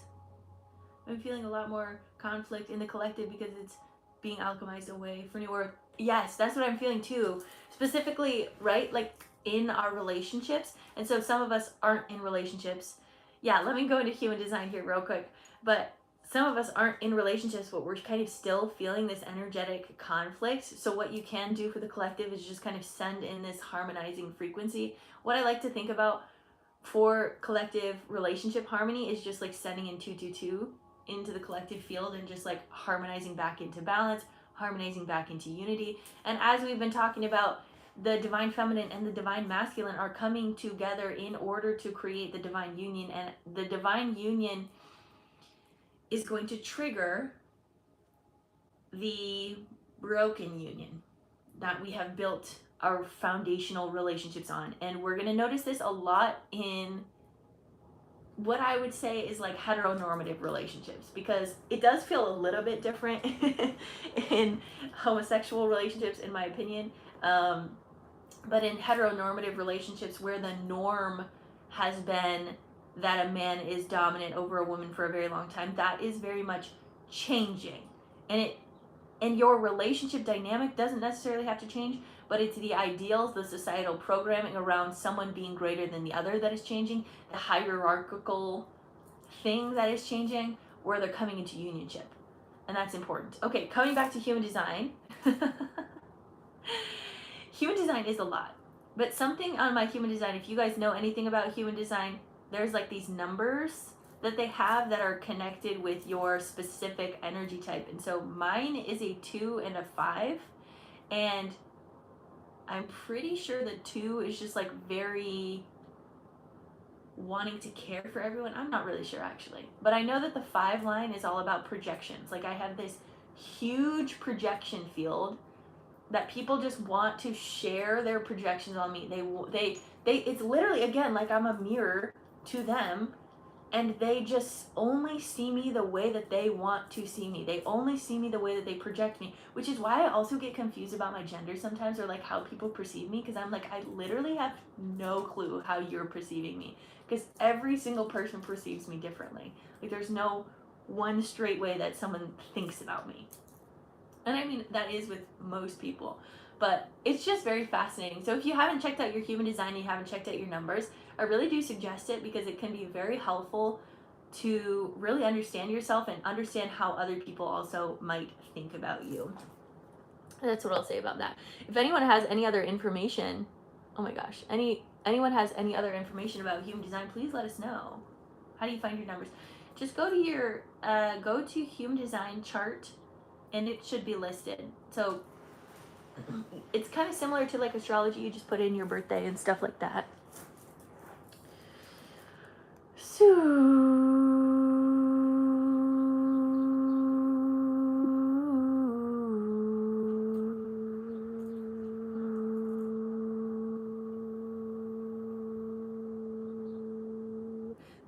I'm feeling a lot more conflict in the collective because it's being alchemized away for new work. Yes, that's what I'm feeling too. Specifically, right? Like in our relationships. And so some of us aren't in relationships. Yeah, let me go into human design here real quick. But some of us aren't in relationships, but we're kind of still feeling this energetic conflict. So what you can do for the collective is just kind of send in this harmonizing frequency. What I like to think about for collective relationship harmony is just like sending in 222 into the collective field and just like harmonizing back into balance, harmonizing back into unity. And as we've been talking about, the divine feminine and the divine masculine are coming together in order to create the divine union, and the divine union is going to trigger the broken union that we have built our foundational relationships on. And we're going to notice this a lot in what I would say is like heteronormative relationships, because it does feel a little bit different in homosexual relationships, in my opinion. But in heteronormative relationships where the norm has been that a man is dominant over a woman for a very long time. That is very much changing. And your relationship dynamic doesn't necessarily have to change, but it's the ideals, the societal programming around someone being greater than the other that is changing, the hierarchical thing that is changing, where they're coming into unionship. And that's important. Okay, coming back to human design. Human design is a lot. But something on my human design, if you guys know anything about human design, there's like these numbers that they have that are connected with your specific energy type. And so mine is a 2 and a 5. And I'm pretty sure the 2 is just like very wanting to care for everyone. I'm not really sure actually. But I know that the 5 line is all about projections. Like I have this huge projection field that people just want to share their projections on me. They it's literally, again, like I'm a mirror to them, and they just only see me the way that they want to see me. They only see me the way that they project me, which is why I also get confused about my gender sometimes, or like how people perceive me, because I'm like, I literally have no clue how you're perceiving me, because every single person perceives me differently. Like there's no one straight way that someone thinks about me. And I mean, that is with most people, but it's just very fascinating. So if you haven't checked out your human design, you haven't checked out your numbers, I really do suggest it, because it can be very helpful to really understand yourself and understand how other people also might think about you. And that's what I'll say about that. If anyone has any other information, oh my gosh, anyone has any other information about human design, please let us know. How do you find your numbers? Just go to your go to human design chart, and it should be listed. So it's kind of similar to like astrology. You just put in your birthday and stuff like that. So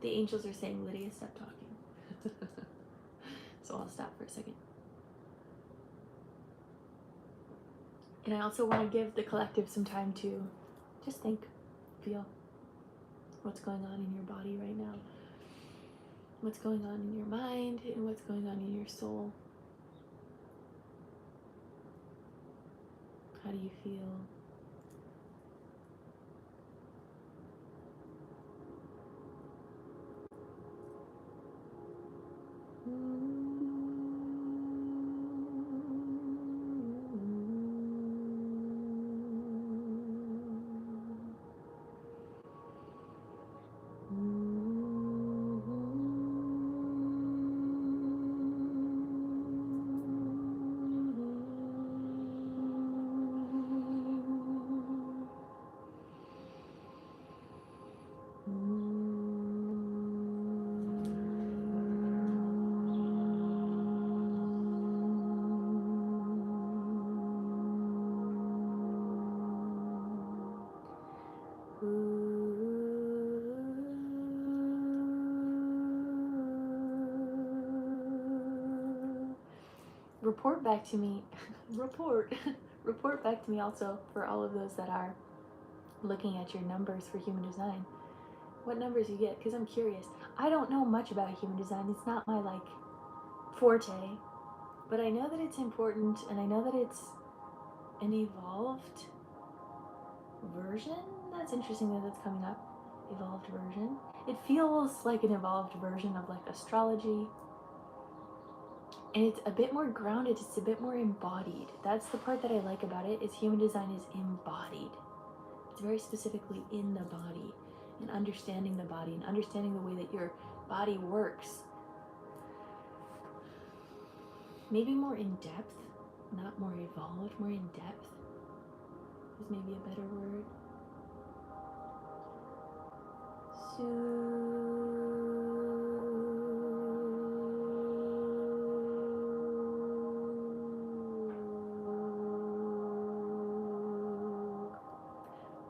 the angels are saying, Lydia, stop talking. So I'll stop for a second. And I also want to give the collective some time to just think, feel what's going on in your body right now, what's going on in your mind, and what's going on in your soul. How do you feel? Report back to me. Report back to me also for all of those that are looking at your numbers for human design. What numbers you get, because I'm curious. I don't know much about human design. It's not my like forte, but I know that it's important, and I know that it's an evolved version. That's interesting that that's coming up. Evolved version. It feels like an evolved version of like astrology. And it's a bit more grounded, it's a bit more embodied. That's the part that I like about it, is human design is embodied. It's very specifically in the body, and understanding the body, and understanding the way that your body works. Maybe more in depth, not more evolved, more in depth is maybe a better word.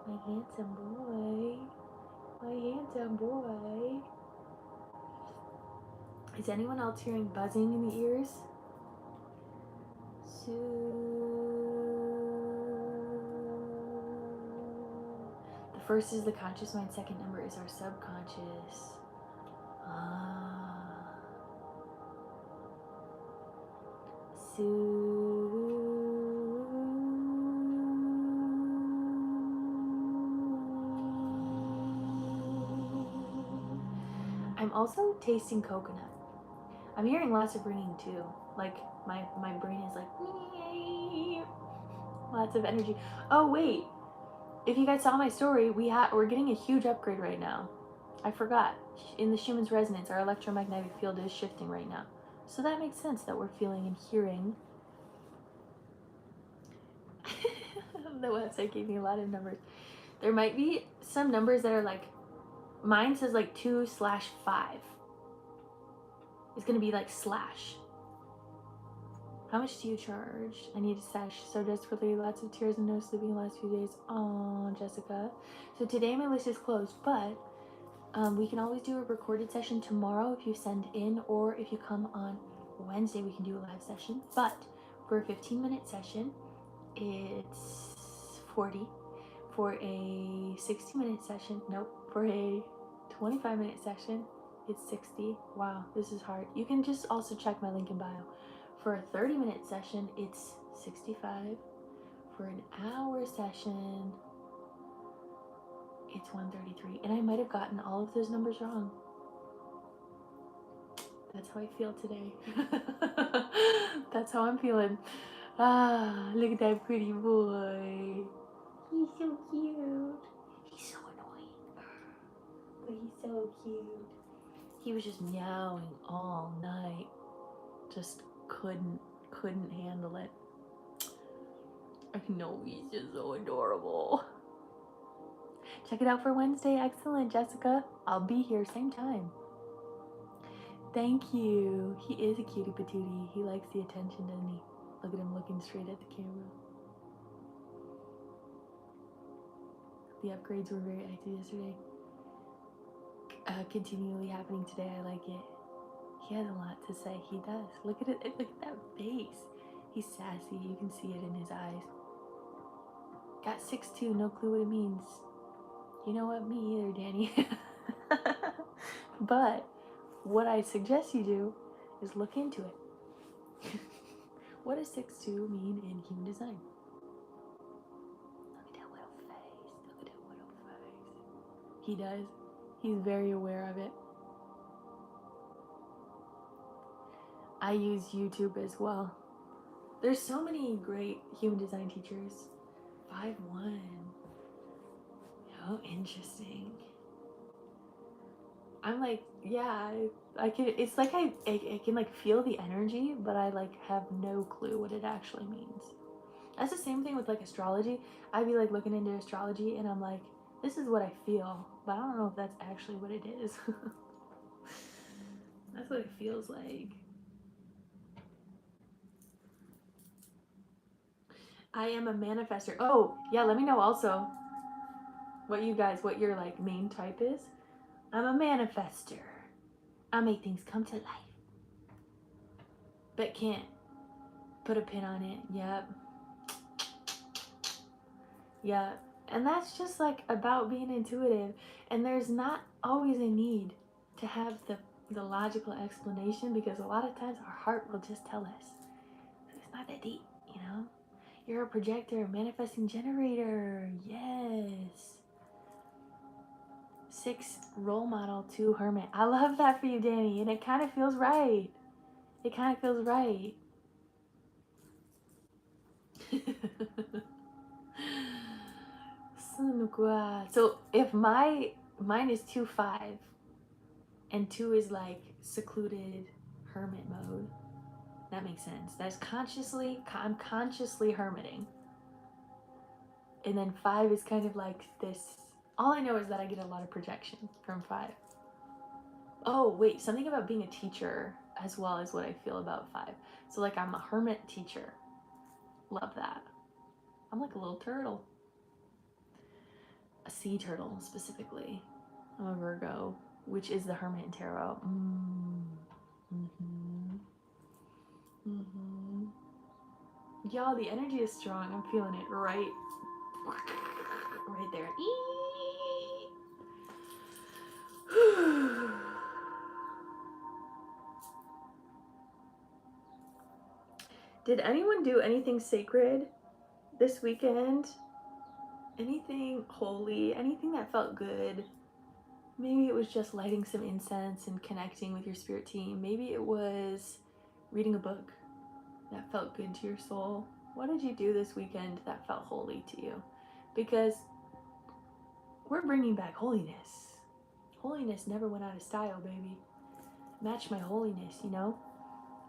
My handsome boy. My handsome boy. Is anyone else hearing buzzing in the ears? The first is the conscious mind, second number is our subconscious. I'm also tasting coconut. I'm hearing lots of ringing too. Like my brain is like lots of energy. Oh wait, if you guys saw my story, we're getting a huge upgrade right now. I forgot. In the Schumann's resonance, our electromagnetic field is shifting right now. So that makes sense that we're feeling and hearing. The website gave me a lot of numbers. There might be some numbers that are like, mine says like 2/5. It's gonna be like slash. How much do you charge? I need a sesh so desperately. Lots of tears and no sleeping the last few days. Oh, Jessica. So today my list is closed, but we can always do a recorded session tomorrow if you send in, or if you come on Wednesday, we can do a live session. But for a 15-minute session, it's 40. For a 60-minute session, nope. For a 25-minute session, it's 60. Wow, this is hard. You can just also check my link in bio. For a 30-minute session, it's 65. For an hour session, it's 133. And I might have gotten all of those numbers wrong. That's how I feel today. That's how I'm feeling. Ah, look at that pretty boy. He's so cute. He's so annoying, but he's so cute. He was just meowing all night. Just couldn't handle it. I know, he's just so adorable. Check it out for Wednesday. Excellent, Jessica. I'll be here same time. Thank you. He is a cutie patootie. He likes the attention, doesn't he? Look at him looking straight at the camera. The upgrades were very active yesterday. Continually happening today. I like it. He has a lot to say. He does. Look at it. Look at that face. He's sassy. You can see it in his eyes. Got 6'2". No clue what it means. You know what? Me either, Danny. But what I suggest you do is look into it. What does 6'2" mean in human design? Look at that little face. Look at that little face. He does. He's very aware of it. I use YouTube as well. There's so many great human design teachers. 5'1". Oh, interesting. I'm like, yeah, I can. It's like I can like feel the energy, but I like have no clue what it actually means. That's the same thing with like astrology. I'd be like looking into astrology, and I'm like, this is what I feel, but I don't know if that's actually what it is. That's what it feels like. I am a manifester. Oh, yeah, let me know also what your like main type is. I'm a manifester. I make things come to life, but can't put a pin on it. Yep. And that's just like about being intuitive. And there's not always a need to have the logical explanation, because a lot of times our heart will just tell us. So it's not that deep, you know? You're a projector, a manifesting generator. Yes. 6 role model, 2 hermit. I love that for you, Danny. And it kind of feels right. It kind of feels right. So if mine is 2/5 and 2 is like secluded hermit mode, that makes sense. I'm consciously hermiting. And then 5 is kind of like this. All I know is that I get a lot of projection from 5. Oh, wait, something about being a teacher as well is what I feel about 5. So like I'm a hermit teacher. Love that. I'm like a little turtle. A sea turtle specifically. I'm a Virgo, which is the hermit in tarot. Y'all, the energy is strong. I'm feeling it right there. Did anyone do anything sacred this weekend? Anything holy? Anything that felt good? Maybe it was just lighting some incense and connecting with your spirit team. Maybe it was reading a book that felt good to your soul. What did you do this weekend that felt holy to you? Because we're bringing back holiness. Holiness never went out of style, baby. Match my holiness, you know?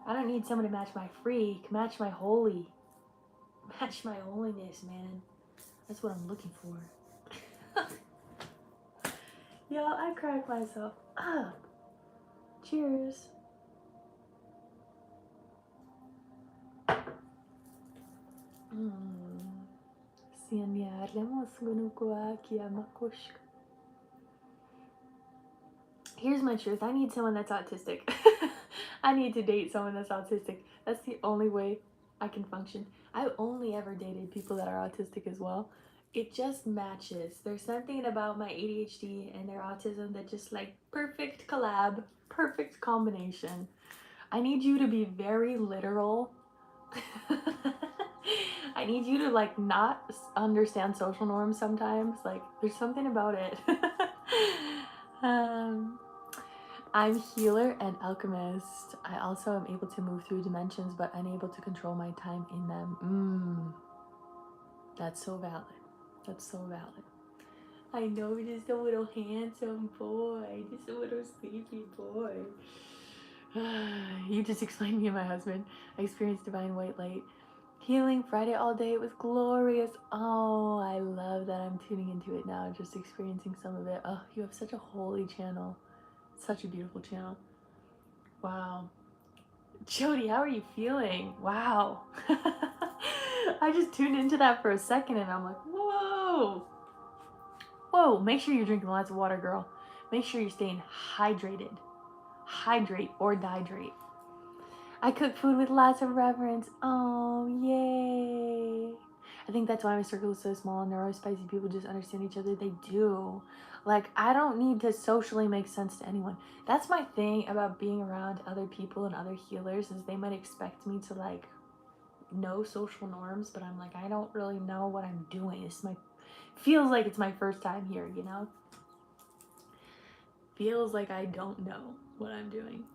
I don't need someone to match my freak. Match my holy. Match my holiness, man. That's what I'm looking for. Y'all, I cracked myself up. Cheers. Here's my truth. I need someone that's autistic. I need to date someone that's autistic. That's the only way I can function. I've only ever dated people that are autistic as well. It just matches. There's something about my ADHD and their autism that just like perfect collab, perfect combination. I need you to be very literal. I need you to like not understand social norms sometimes. Like there's something about it. I'm healer and alchemist. I also am able to move through dimensions but unable to control my time in them. That's so valid. That's so valid. I know, just a little handsome boy. Just a little sleepy boy. You just explained me and my husband. I experienced divine white light. Healing Friday all day. It was glorious. Oh, I love that I'm tuning into it now. Just experiencing some of it. Oh, you have such a holy channel. Such a beautiful channel. Wow. Jody, how are you feeling? Wow. I just tuned into that for a second and I'm like, whoa. Whoa, make sure you're drinking lots of water, girl. Make sure you're staying hydrated. Hydrate or dihydrate. I cook food with lots of reverence. Oh, yay. I think that's why my circle is so small. Neurospicy people just understand each other. They do. Like, I don't need to socially make sense to anyone. That's my thing about being around other people and other healers is they might expect me to, like, know social norms, but I'm like, I don't really know what I'm doing. Feels like it's my first time here, you know? Feels like I don't know what I'm doing.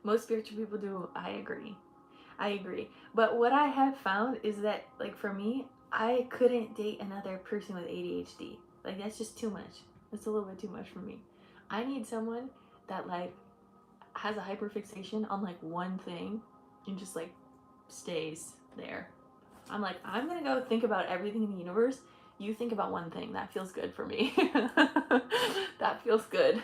Most spiritual people do. I agree. But what I have found is that, like, for me, I couldn't date another person with ADHD. Like, that's just too much. That's a little bit too much for me. I need someone that, like, has a hyperfixation on, like, one thing and just, like, stays there. I'm like, I'm gonna go think about everything in the universe. You think about one thing. That feels good for me. That feels good.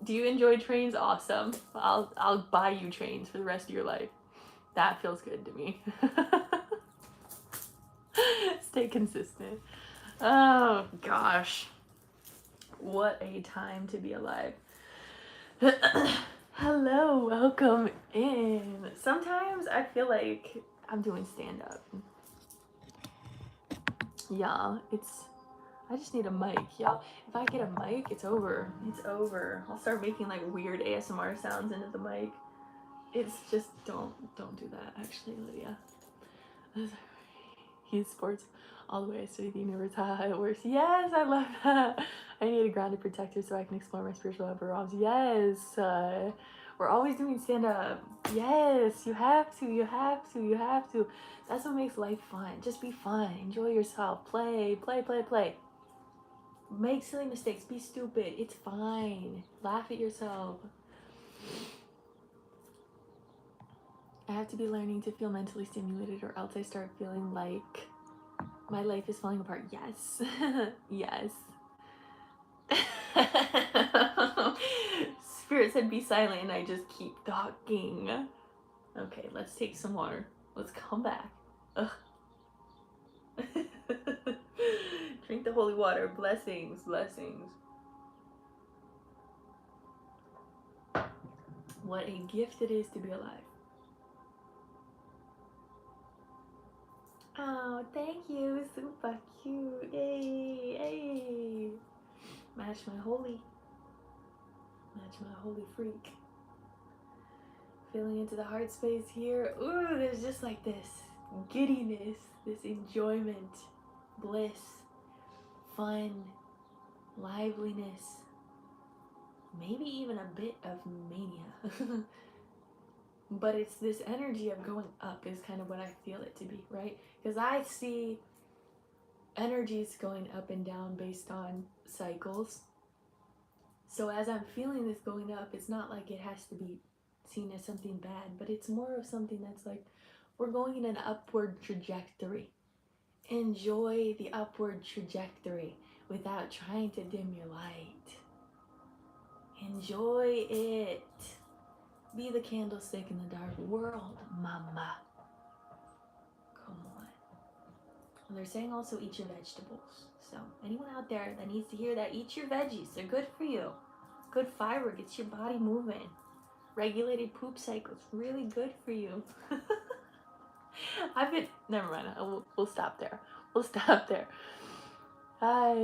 Do you enjoy trains? Awesome. I'll buy you trains for the rest of your life. That feels good to me. Stay consistent. Oh gosh. What a time to be alive. Hello, welcome in. Sometimes I feel like I'm doing stand-up. Yeah, I just need a mic, y'all. If I get a mic, it's over. It's over. I'll start making like weird ASMR sounds into the mic. It's just, don't do that, actually, Lydia. He's sports all the way. I study the universe. How it works. Yes, I love that. I need a grounded protector so I can explore my spiritual upper realms. Yes. We're always doing stand-up. Yes, you have to. That's what makes life fun. Just be fun. Enjoy yourself. Play. Make silly mistakes. Be stupid. It's fine. Laugh at yourself. I have to be learning to feel mentally stimulated or else I start feeling like my life is falling apart. Yes. Yes. Spirit said be silent and I just keep talking. Okay, let's take some water. Let's come back. Ugh. Drink the holy water. Blessings. What a gift it is to be alive. Oh, thank you. Super cute. Yay, yay. Match my holy. Match my holy freak. Feeling into the heart space here. Ooh, there's just like this giddiness, this enjoyment, bliss, fun, liveliness, maybe even a bit of mania. But it's this energy of going up is kind of what I feel it to be, right? Because I see energies going up and down based on cycles. So as I'm feeling this going up, it's not like it has to be seen as something bad, but it's more of something that's like we're going in an upward trajectory. Enjoy the upward trajectory without trying to dim your light. Enjoy it. Be the candlestick in the dark world, mama. Come on. And they're saying also eat your vegetables. So anyone out there that needs to hear that, eat your veggies. They're good for you. Good fiber, gets your body moving. Regulated poop cycles, really good for you. Never mind, we'll stop there. We'll stop there. Hi.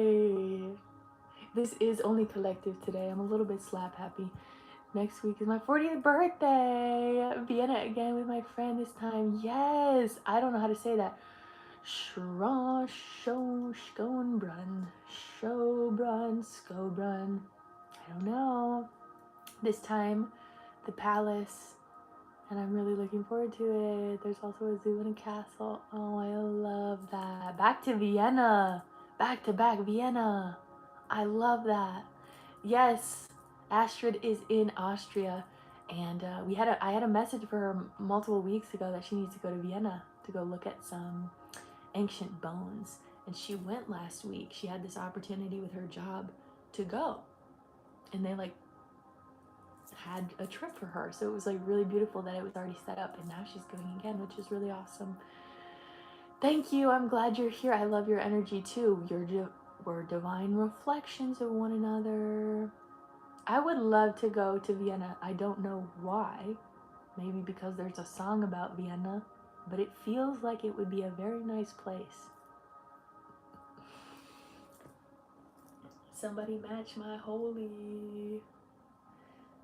This is only collective today. I'm a little bit slap happy. Next week is my 40th birthday. Vienna again with my friend this time. Yes. I don't know how to say that. Schra, show, Schonbrunn, Schaubrunn, Skobrunn. I don't know. This time, the palace. And I'm really looking forward to it. There's also a zoo and a castle. Oh, I love that. Back to Vienna. Back to back Vienna. I love that. Yes, Astrid is in Austria, and I had a message for her multiple weeks ago that she needs to go to Vienna to go look at some ancient bones, and she went last week. She had this opportunity with her job to go, and they like had a trip for her, so it was like really beautiful that it was already set up, and now she's going again, which is really awesome. Thank you. I'm glad you're here. I love your energy too. We're divine reflections of one another. I would love to go to Vienna. I don't know why. Maybe because there's a song about Vienna, but it feels like it would be a very nice place. Somebody match my holy.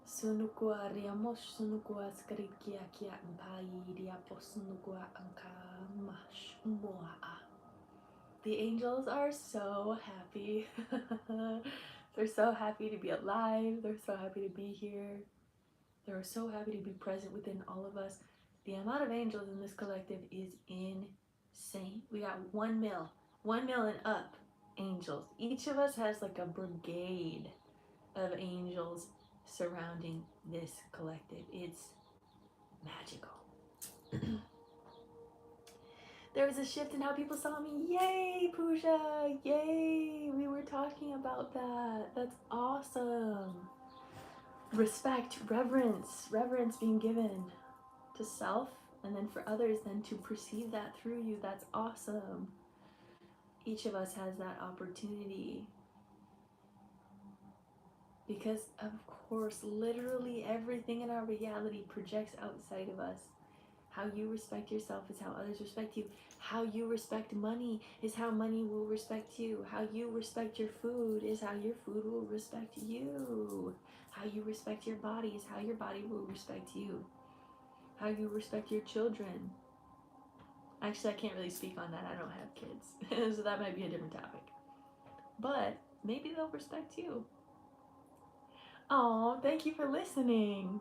Sunukua riamos sunukua skrikia kia mpai diapo sunukua anka mash moa. The angels are so happy. They're so happy to be alive. They're so happy to be here. They're so happy to be present within all of us. The amount of angels in this collective is insane. We got 1 mil and up angels. Each of us has like a brigade of angels surrounding this collective. It's magical. There was a shift in how people saw me. Yay, Pooja! Yay! We were talking about that. That's awesome. Respect, reverence being given to self and then for others then to perceive that through you. That's awesome. Each of us has that opportunity because of course literally everything in our reality projects outside of us. How you respect yourself is how others respect you. How you respect money is how money will respect you. How you respect your food is how your food will respect you. How you respect your body is how your body will respect you. How you respect your children. Actually, I can't really speak on that. I don't have kids. So that might be a different topic. But maybe they'll respect you. Oh, thank you for listening.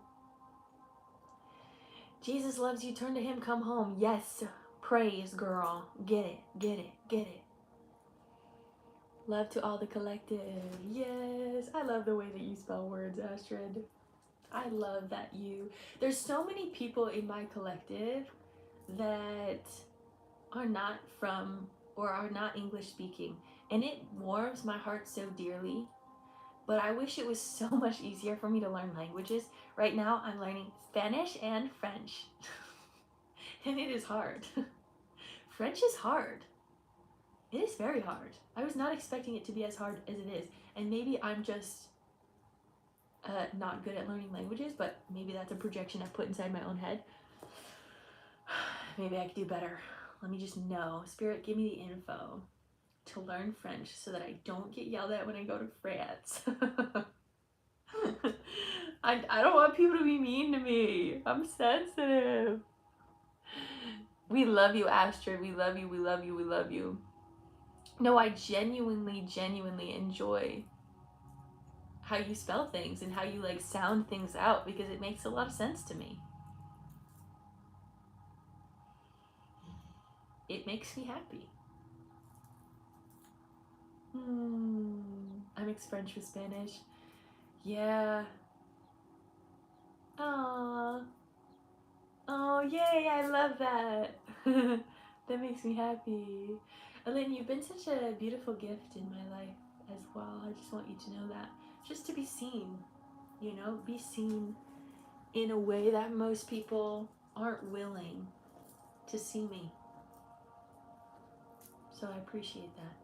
Jesus loves you. Turn to him. Come home. Yes. Praise, girl. Get it. Get it. Get it. Love to all the collective. Yes. I love the way that you spell words, Astrid. I love that you... There's so many people in my collective that are not from or are not English speaking. And it warms my heart so dearly. But I wish it was so much easier for me to learn languages. Right now, I'm learning Spanish and French. And it is hard. French is hard. It is very hard. I was not expecting it to be as hard as it is. And maybe I'm just not good at learning languages, but maybe that's a projection I put inside my own head. Maybe I could do better. Let me just know. Spirit, give me the info to learn French so that I don't get yelled at when I go to France. I don't want people to be mean to me. I'm sensitive. We love you, Astrid. We love you, we love you, we love you. No, I genuinely enjoy how you spell things and how you like sound things out, because it makes a lot of sense to me. It makes me happy. I mix French with Spanish. Yeah. Aww. Oh, yay, I love that. That makes me happy. Elaine, you've been such a beautiful gift in my life as well. I just want you to know that. Just to be seen, you know, be seen in a way that most people aren't willing to see me. So I appreciate that.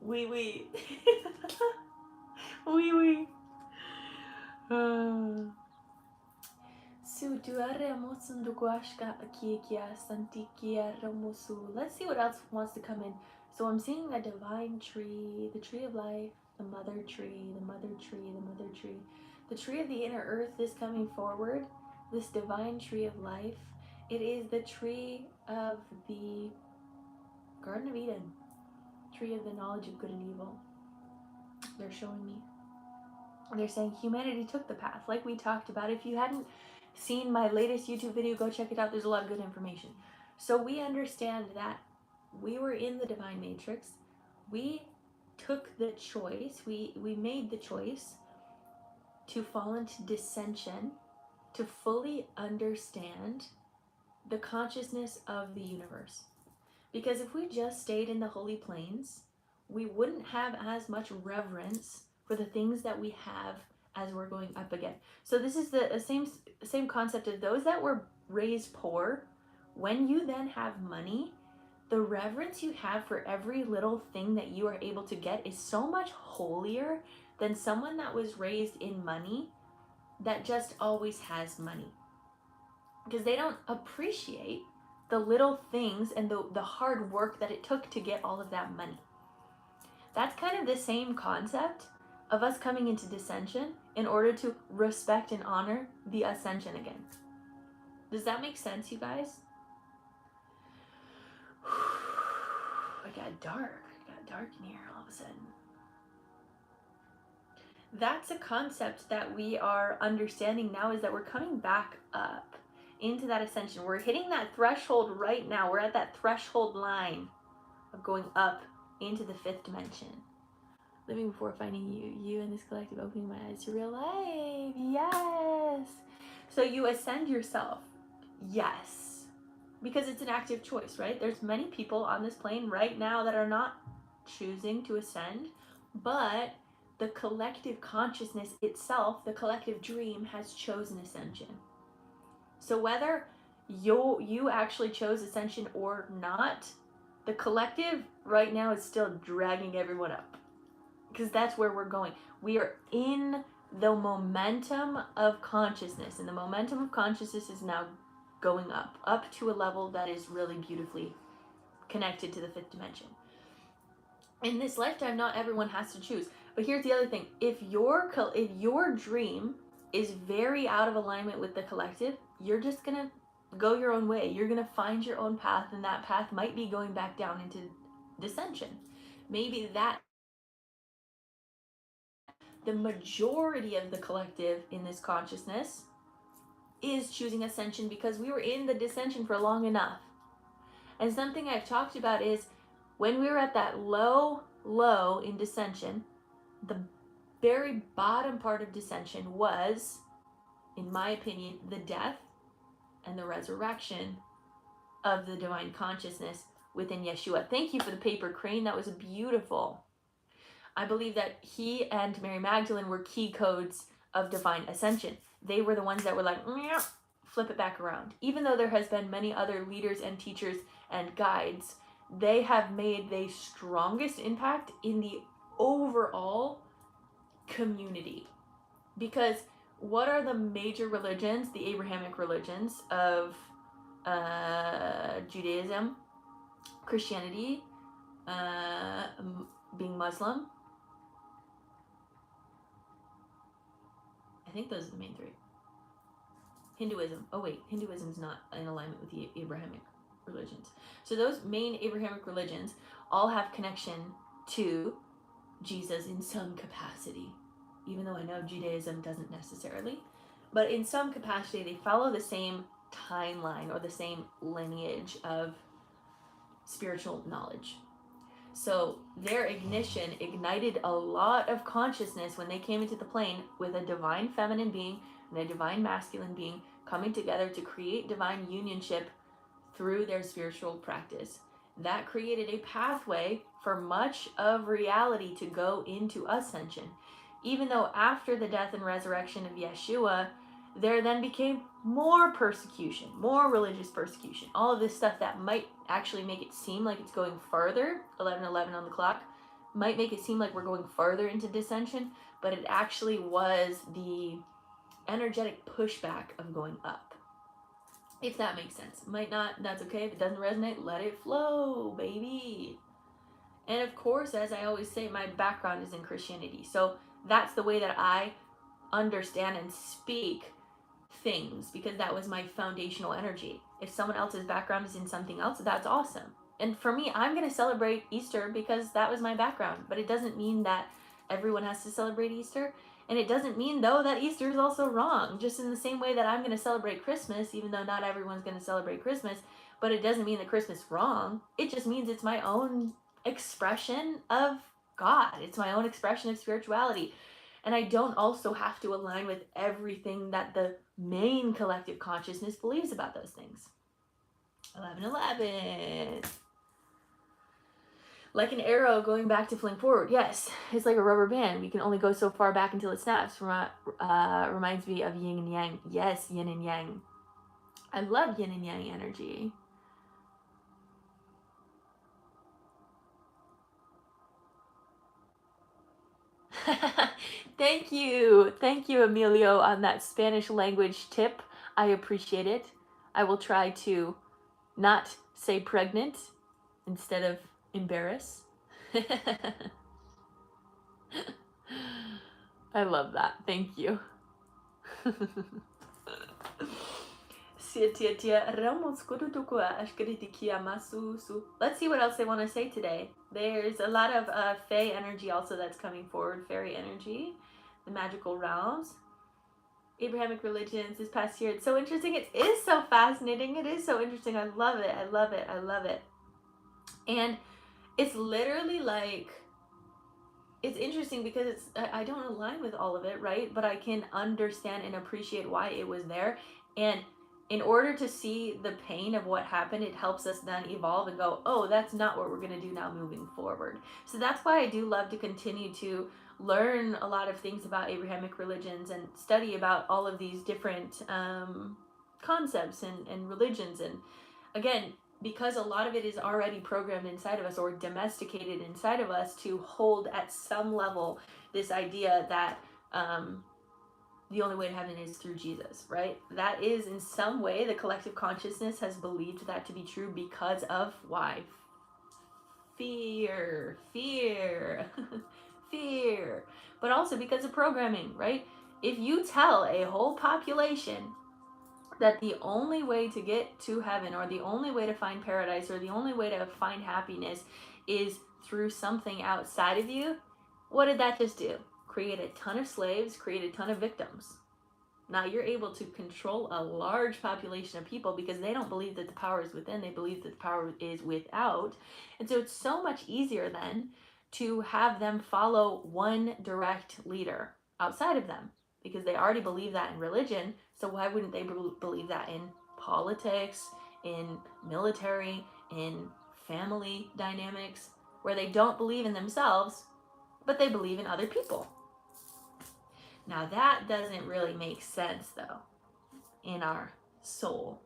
Oui, oui. Oui, oui. Let's see what else wants to come in. So I'm seeing a divine tree, the tree of life, the mother tree, the mother tree, the mother tree. The tree of the inner earth is coming forward. This divine tree of life. It is the tree of the Garden of Eden. Tree of the knowledge of good and evil. They're showing me. They're saying humanity took the path, like we talked about. If you hadn't seen my latest YouTube video, go check it out. There's a lot of good information. So we understand that we were in the divine matrix. We took the choice, we made the choice to fall into dissension, to fully understand the consciousness of the universe. Because if we just stayed in the holy planes, we wouldn't have as much reverence for the things that we have as we're going up again. So this is the same concept of those that were raised poor. When you then have money, the reverence you have for every little thing that you are able to get is so much holier than someone that was raised in money that just always has money. Because they don't appreciate the little things and the hard work that it took to get all of that money. That's kind of the same concept of us coming into dissension in order to respect and honor the ascension again. Does that make sense, you guys? It got dark. It got dark in here all of a sudden. That's a concept that we are understanding now, is that we're coming back up into that ascension. We're hitting that threshold right now. We're at that threshold line of going up into the fifth dimension. Living before finding you. You and this collective opening my eyes to real life. Yes. So you ascend yourself. Yes. Because it's an active choice, right? There's many people on this plane right now that are not choosing to ascend, but the collective consciousness itself, the collective dream, has chosen ascension. So whether you actually chose ascension or not, the collective right now is still dragging everyone up. Because that's where we're going. We are in the momentum of consciousness, and the momentum of consciousness is now going up to a level that is really beautifully connected to the fifth dimension. In this lifetime, not everyone has to choose. But here's the other thing. If your dream is very out of alignment with the collective, you're just going to go your own way. You're going to find your own path, and that path might be going back down into dissension. Maybe that the majority of the collective in this consciousness is choosing ascension because we were in the dissension for long enough. And something I've talked about is when we were at that low in dissension, the very bottom part of dissension was, in my opinion, the death and the resurrection of the divine consciousness within Yeshua. Thank you for the paper crane. That was beautiful. I believe that he and Mary Magdalene were key codes of divine ascension. They were the ones that were like, flip it back around. Even though there has been many other leaders and teachers and guides, they have made the strongest impact in the overall community. Because what are the major religions, the Abrahamic religions of Judaism, Christianity, being Muslim? I think those are the main three. Hinduism. Oh wait, Hinduism's not in alignment with the Abrahamic religions. So those main Abrahamic religions all have connection to Jesus in some capacity. Even though I know Judaism doesn't necessarily. But in some capacity, they follow the same timeline or the same lineage of spiritual knowledge. So their ignition ignited a lot of consciousness when they came into the plane with a divine feminine being and a divine masculine being coming together to create divine unionship through their spiritual practice. That created a pathway for much of reality to go into ascension. Even though after the death and resurrection of Yeshua, there then became more persecution, more religious persecution, all of this stuff that might actually make it seem like it's going further, 11:11 on the clock, might make it seem like we're going further into dissension, but it actually was the energetic pushback of going up. If that makes sense. Might not, that's okay. If it doesn't resonate, let it flow, baby. And of course, as I always say, my background is in Christianity. So that's the way that I understand and speak things, because that was my foundational energy. If someone else's background is in something else, that's awesome. And for me, I'm going to celebrate Easter because that was my background. But it doesn't mean that everyone has to celebrate Easter. And it doesn't mean, though, that Easter is also wrong. Just in the same way that I'm going to celebrate Christmas, even though not everyone's going to celebrate Christmas. But it doesn't mean that Christmas is wrong. It just means it's my own expression of God. It's my own expression of spirituality. And I don't also have to align with everything that the main collective consciousness believes about those things. 11:11. Like an arrow going back to fling forward. Yes, it's like a rubber band. We can only go so far back until it snaps. Reminds me of yin and yang. Yes, yin and yang. I love yin and yang energy. Thank you, Emilio, on that Spanish language tip. I appreciate it. I will try to not say pregnant instead of embarrass. I love that. Thank you. Let's see what else they want to say today. There's a lot of Fae energy also that's coming forward. Fairy energy, the magical realms, Abrahamic religions this past year. It's so interesting. It is so fascinating. It is so interesting. I love it. I love it. I love it. And it's literally like, it's interesting because it's, I don't align with all of it, right? But I can understand and appreciate why it was there. And in order to see the pain of what happened, it helps us then evolve and go, oh, that's not what we're going to do now moving forward. So that's why I do love to continue to learn a lot of things about Abrahamic religions and study about all of these different concepts and religions. And again, because a lot of it is already programmed inside of us or domesticated inside of us to hold at some level this idea that the only way to heaven is through Jesus, right? That is in some way the collective consciousness has believed that to be true because of why? Fear, fear, but also because of programming, right? If you tell a whole population that the only way to get to heaven or the only way to find paradise or the only way to find happiness is through something outside of you, what did that just do? Create a ton of slaves, create a ton of victims. Now you're able to control a large population of people because they don't believe that the power is within, they believe that the power is without. And so it's so much easier then to have them follow one direct leader outside of them because they already believe that in religion. So why wouldn't they believe that in politics, in military, in family dynamics, where they don't believe in themselves, but they believe in other people? Now that doesn't really make sense though in our soul,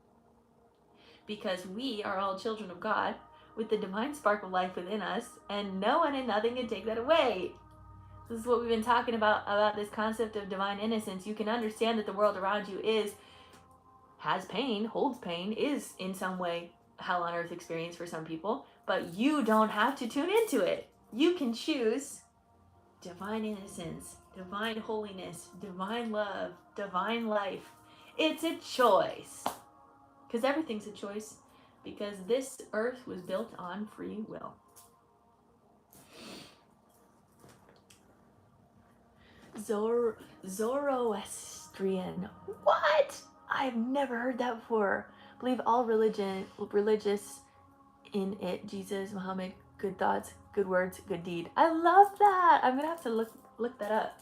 because we are all children of God with the divine spark of life within us, and no one and nothing can take that away. This is what we've been talking about this concept of divine innocence. You can understand that the world around you has pain, holds pain, is in some way hell on earth experience for some people, but you don't have to tune into it. You can choose divine innocence, divine holiness, divine love, divine life. It's a choice. Because everything's a choice. Because this earth was built on free will. Zoroastrian. What? I've never heard that before. Believe all religious in it. Jesus, Muhammad, good thoughts, good words, good deed. I love that. I'm gonna have to look that up.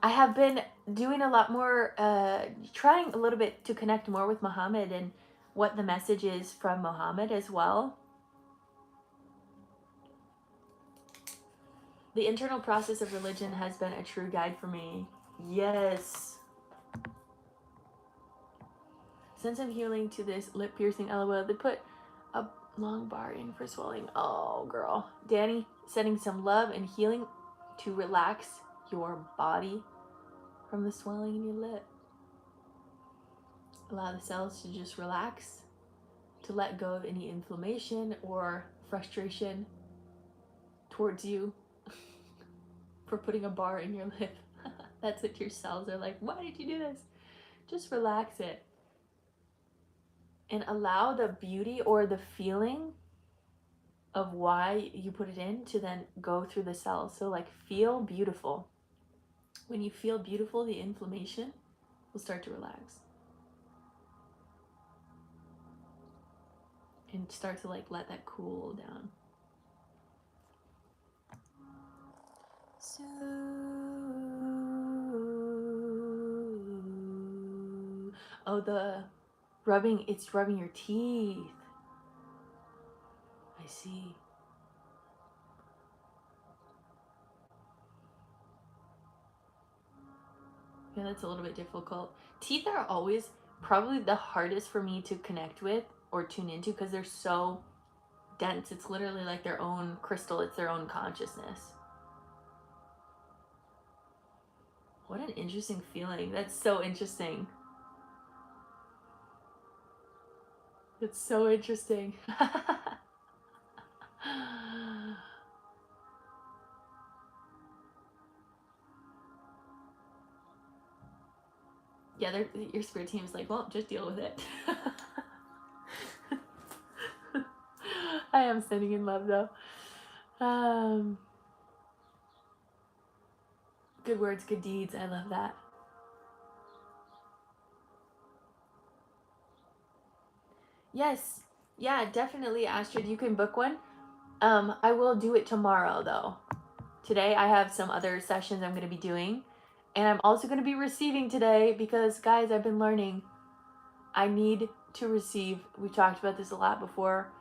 I have been doing a lot more, trying a little bit to connect more with Muhammad and what the message is from Muhammad as well. The internal process of religion has been a true guide for me. Yes. Since I'm healing to this lip piercing LOL, they put a long bar in for swelling. Oh, girl. Danny, sending some love and healing to relax your body from the swelling in your lip. Allow the cells to just relax, to let go of any inflammation or frustration towards you for putting a bar in your lip. That's what your cells are like. Why did you do this? Just relax it. And allow the beauty or the feeling of why you put it in to then go through the cells. So like feel beautiful. When you feel beautiful, the inflammation will start to relax. And start to like let that cool down. So oh, the rubbing, it's rubbing your teeth. I see. Yeah, that's a little bit difficult. Teeth are always probably the hardest for me to connect with or tune into because they're so dense. It's literally like their own crystal. It's their own consciousness. What an interesting feeling. That's so interesting. It's so interesting. Yeah, your spirit team's like, well, just deal with it. I am sending in love though. Good words, good deeds. I love that. Yes. Yeah, definitely, Astrid. You can book one. I will do it tomorrow though. Today I have some other sessions I'm going to be doing. And I'm also going to be receiving today because, guys, I've been learning. I need to receive. We've talked about this a lot before.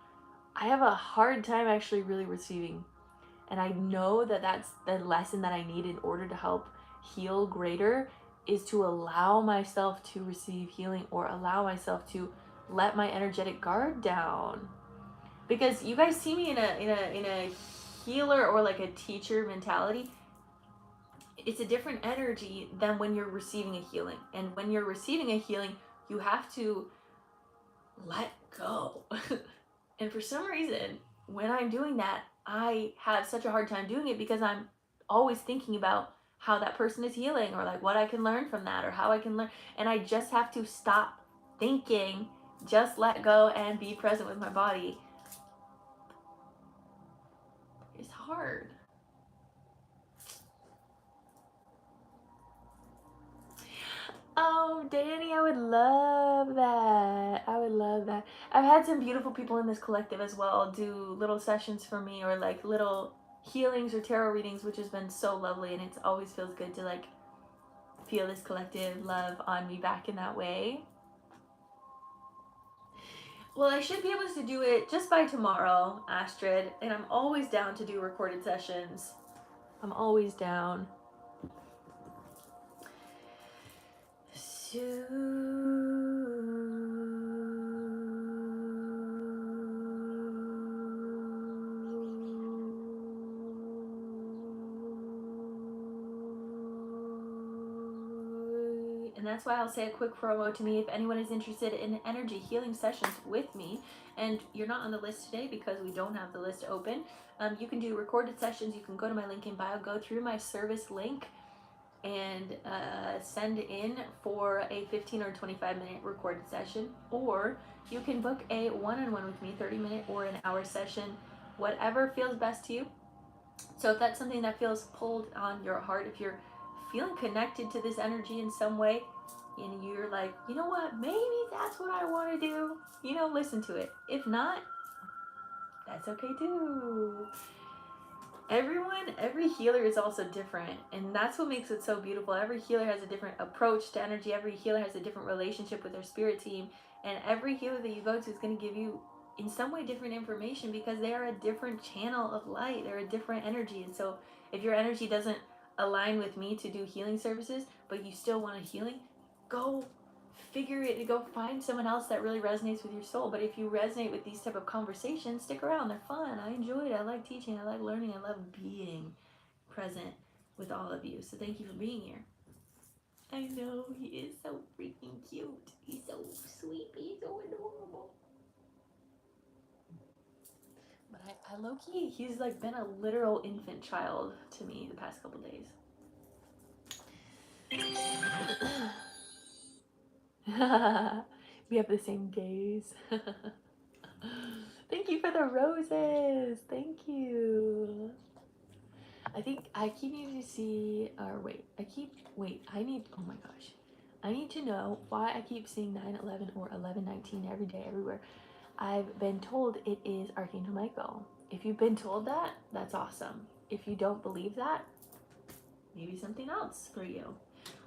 I have a hard time actually really receiving. And I know that that's the lesson that I need in order to help heal greater, is to allow myself to receive healing or allow myself to let my energetic guard down. Because you guys see me in a healer or like a teacher mentality. It's a different energy than when you're receiving a healing. And when you're receiving a healing, you have to let go. And for some reason, when I'm doing that, I have such a hard time doing it because I'm always thinking about how that person is healing or like what I can learn from that or how I can learn. And I just have to stop thinking, just let go and be present with my body. It's hard. Oh, Danny, I would love that. I would love that. I've had some beautiful people in this collective as well do little sessions for me or like little healings or tarot readings, which has been so lovely. And it always feels good to like feel this collective love on me back in that way. Well, I should be able to do it just by tomorrow, Astrid. And I'm always down to do recorded sessions. I'm always down. So And that's why I'll say a quick promo to me if anyone is interested in energy healing sessions with me, and you're not on the list today because we don't have the list open. You can do recorded sessions. You can go to my link in bio, go through my service link, and send in for a 15 or 25-minute recorded session, or you can book a one-on-one with me, 30-minute or an hour session, whatever feels best to you. So if that's something that feels pulled on your heart, if you're feeling connected to this energy in some way, and you're like, you know what, maybe that's what I want to do, listen to it. If not, that's okay too. Every healer is also different, and that's what makes it so beautiful. Every healer has a different approach to energy. Every healer has a different relationship with their spirit team, and every healer that you go to is going to give you in some way different information because they are a different channel of light. They're a different energy. And so if your energy doesn't align with me to do healing services, but you still want a healing, go figure it, go find someone else that really resonates with your soul. But if you resonate with these type of conversations, stick around. They're fun. I enjoy it. I like teaching. I like learning. I love being present with all of you. So thank you for being here. I know, he is so freaking cute. He's so sweet. He's so adorable. But I low-key, he's like been a literal infant child to me the past couple days. We have the same gaze. Thank you for the roses. Thank you. I think I keep needing to see, or wait, oh my gosh. I need to know why I keep seeing 9/11 or 11/19 every day, everywhere. I've been told it is Archangel Michael. If you've been told that, that's awesome. If you don't believe that, maybe something else for you.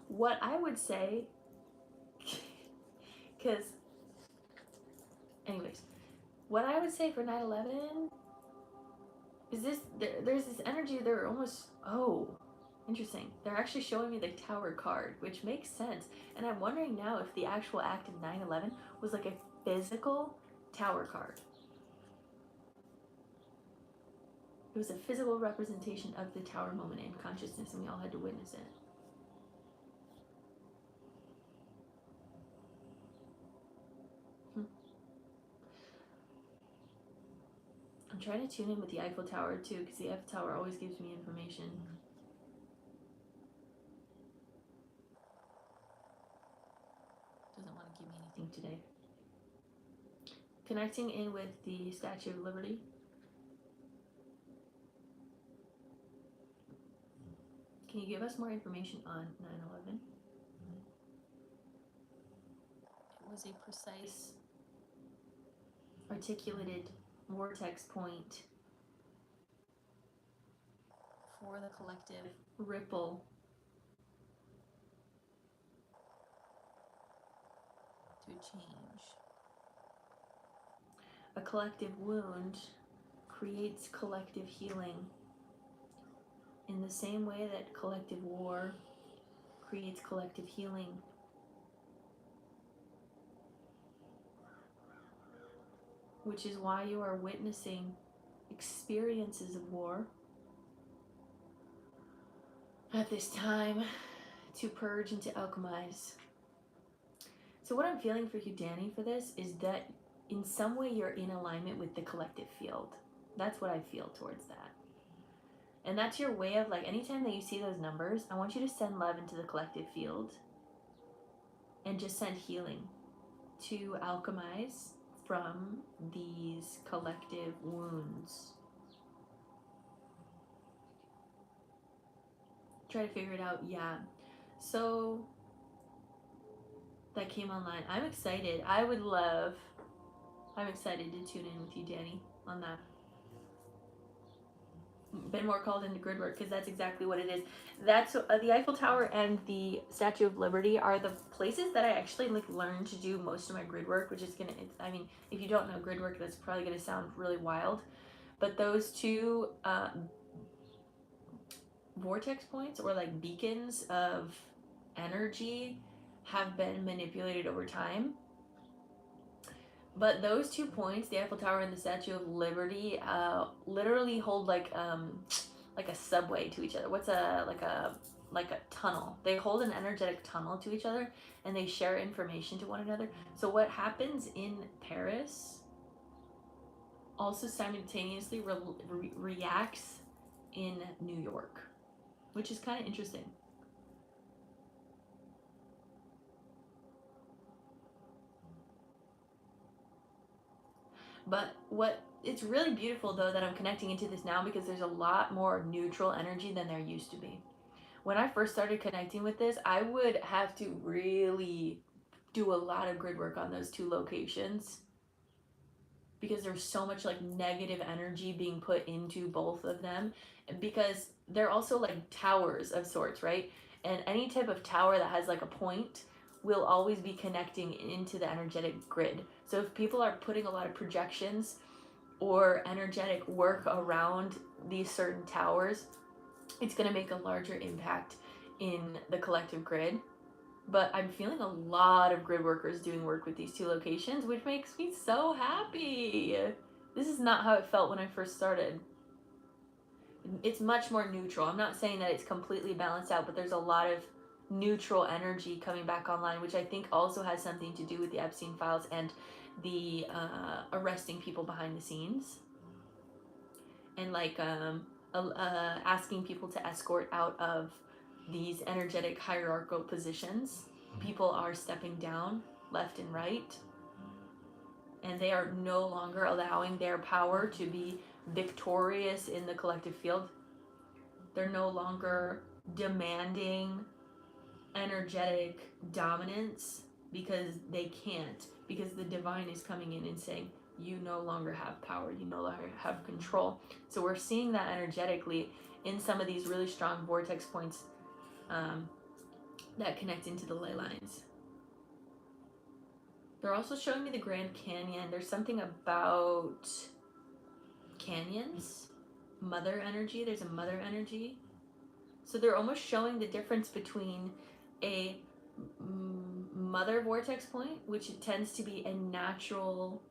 What I would say, because, anyways, what I would say for 9/11 is this, there's this energy, they're almost, interesting. They're actually showing me the Tower card, which makes sense. And I'm wondering now if the actual act of 9/11 was like a physical Tower card. It was a physical representation of the Tower moment in consciousness, and we all had to witness it. I'm trying to tune in with the Eiffel Tower too, because the Eiffel Tower always gives me information. Doesn't want to give me anything today. Connecting in with the Statue of Liberty. Can you give us more information on 9/11? It was a precise, articulated vortex point for the collective ripple to change. A collective wound creates collective healing in the same way that collective war creates collective healing. Which is why you are witnessing experiences of war at this time to purge and to alchemize. So what I'm feeling for you, Danny, for this is that in some way you're in alignment with the collective field. That's what I feel towards that. And that's your way of, like, anytime that you see those numbers, I want you to send love into the collective field and just send healing to alchemize from these collective wounds. Try to figure it out. Yeah. So that came online. I'm excited. I'm excited to tune in with you, Danny, on that. Been more called into grid work because that's exactly what it is. That's the Eiffel Tower and the Statue of Liberty are the places that I actually learned to do most of my grid work, which is I mean, if you don't know grid work, that's probably gonna sound really wild, but those two vortex points, or like beacons of energy, have been manipulated over time. But those 2 points, the Eiffel Tower and the Statue of Liberty, literally hold like a subway to each other. What's a like a tunnel. They hold an energetic tunnel to each other, and they share information to one another. So what happens in Paris also simultaneously reacts in New York, which is kind of interesting. But it's really beautiful though that I'm connecting into this now, because there's a lot more neutral energy than there used to be. When I first started connecting with this, I would have to really do a lot of grid work on those two locations, because there's so much like negative energy being put into both of them, because they're also like towers of sorts, right? And any type of tower that has like a point will always be connecting into the energetic grid. So if people are putting a lot of projections or energetic work around these certain towers, it's going to make a larger impact in the collective grid. But I'm feeling a lot of grid workers doing work with these two locations, which makes me so happy. This is not how it felt when I first started. It's much more neutral. I'm not saying that it's completely balanced out, but there's a lot of neutral energy coming back online, which I think also has something to do with the Epstein files and the arresting people behind the scenes, and like asking people to escort out of these energetic hierarchical positions. People are stepping down left and right, and they are no longer allowing their power to be victorious in the collective field. They're no longer demanding energetic dominance, because they can't, because the divine is coming in and saying, you no longer have power, you no longer have control. So we're seeing that energetically in some of these really strong vortex points that connect into the ley lines. They're also showing me the Grand Canyon. There's something about canyons, mother energy. There's a mother energy. So they're almost showing the difference between a mother vortex point, which tends to be a natural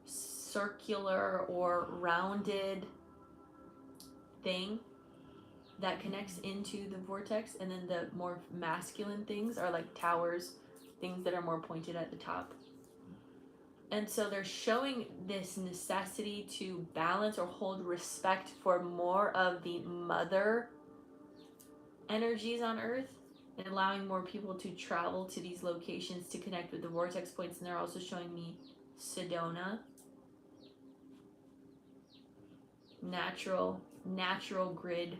circular or rounded thing that connects into the vortex, and then the more masculine things are like towers, things that are more pointed at the top. And so they're showing this necessity to balance or hold respect for more of the mother energies on Earth, and allowing more people to travel to these locations to connect with the vortex points. And they're also showing me Sedona, natural grid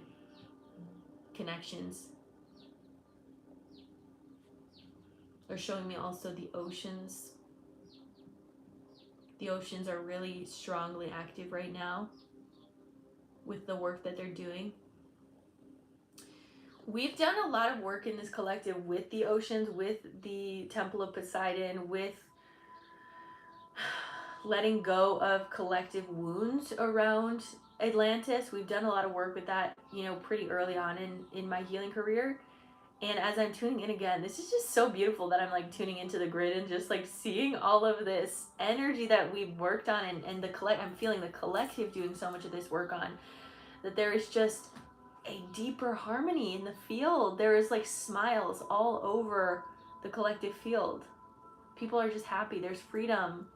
connections. They're showing me also the oceans. The oceans are really strongly active right now with the work that they're doing. We've done a lot of work in this collective with the oceans, with the Temple of Poseidon, with letting go of collective wounds around Atlantis. We've done a lot of work with that, pretty early on in my healing career. And as I'm tuning in again, this is just so beautiful that I'm like tuning into the grid and just like seeing all of this energy that we've worked on, and I'm feeling the collective doing so much of this work on, that there is just a deeper harmony in the field. There is like smiles all over the collective field. People are just happy. There's freedom.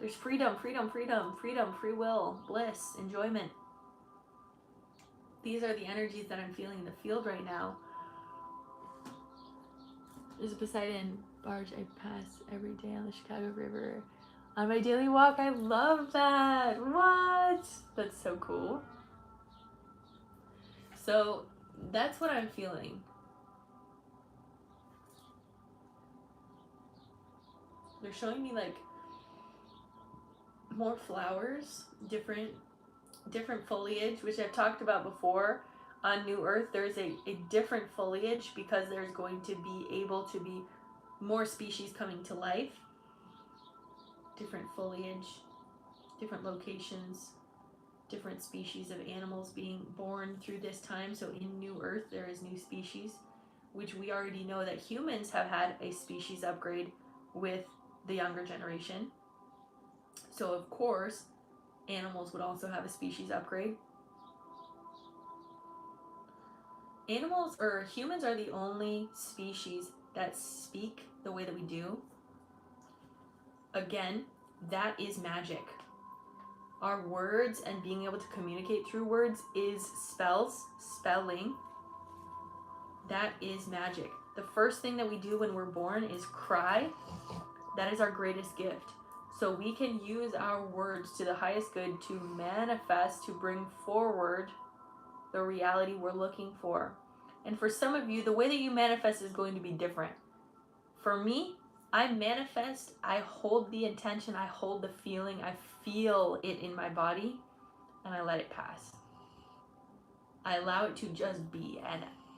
There's freedom, free will, bliss, enjoyment. These are the energies that I'm feeling in the field right now. There's a Poseidon barge I pass every day on the Chicago River on my daily walk. I love that. What? That's so cool. So that's what I'm feeling. They're showing me like more flowers, different foliage, which I've talked about before. On New Earth, there's a different foliage, because there's going to be able to be more species coming to life. Different foliage, different locations, different species of animals being born through this time. So in New Earth, there is new species, which we already know that humans have had a species upgrade with the younger generation. So of course, animals would also have a species upgrade. Animals or humans are the only species that speak the way that we do. Again, that is magic. Our words and being able to communicate through words is spelling. That is magic. The first thing that we do when we're born is cry. That is our greatest gift. So we can use our words to the highest good to manifest, to bring forward the reality we're looking for. And for some of you, the way that you manifest is going to be different. For me, I manifest, I hold the intention, I hold the feeling, I feel it in my body, and I let it pass. I allow it to just be,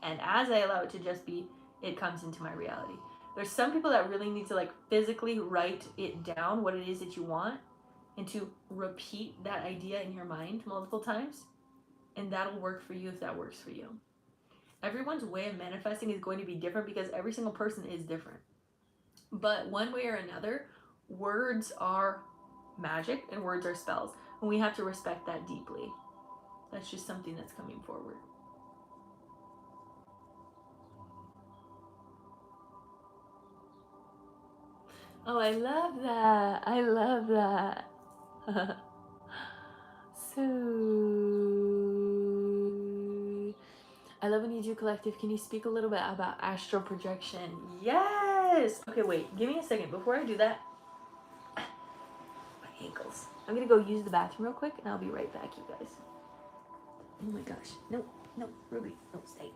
and as I allow it to just be, it comes into my reality. There's some people that really need to like physically write it down, what it is that you want, and to repeat that idea in your mind multiple times, and that'll work for you if that works for you. Everyone's way of manifesting is going to be different because every single person is different. But one way or another, words are magic and words are spells, and we have to respect that deeply. That's just something that's coming forward. Oh, I love that. I love that. So, I love when you do collective. Can you speak a little bit about astral projection? Yes. Okay, wait. Give me a second. Before I do that, my ankles. I'm gonna go use the bathroom real quick, and I'll be right back, you guys. Oh my gosh. No, no, Ruby, don't stay.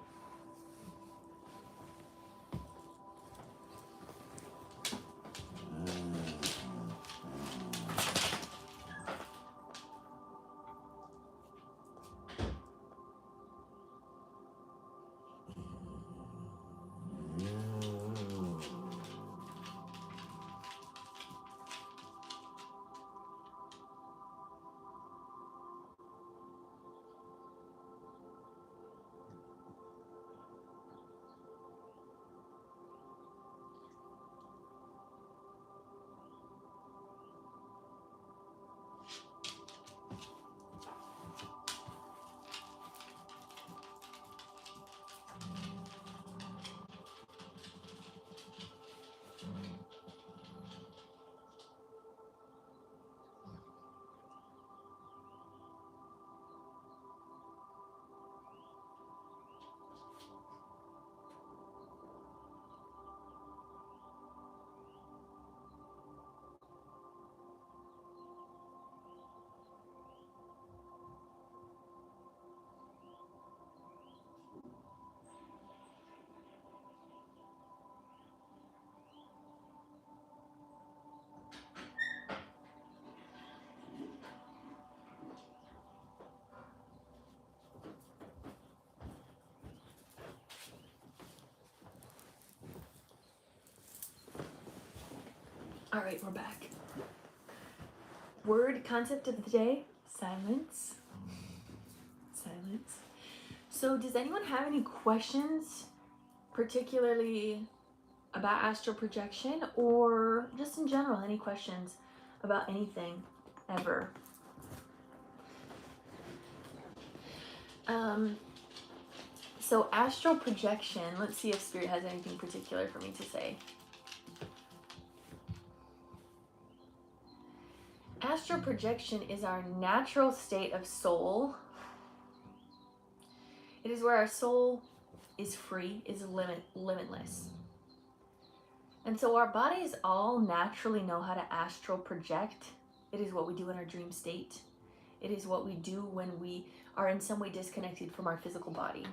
All right, we're back. Word concept of the day: silence. Silence. So, does anyone have any questions, particularly about astral projection, or just in general, any questions about anything ever? So astral projection, let's see if Spirit has anything particular for me to say. Astral projection is our natural state of soul. It is where our soul is free, is limitless. And so our bodies all naturally know how to astral project. It is what we do in our dream state. It is what we do when we are in some way disconnected from our physical body.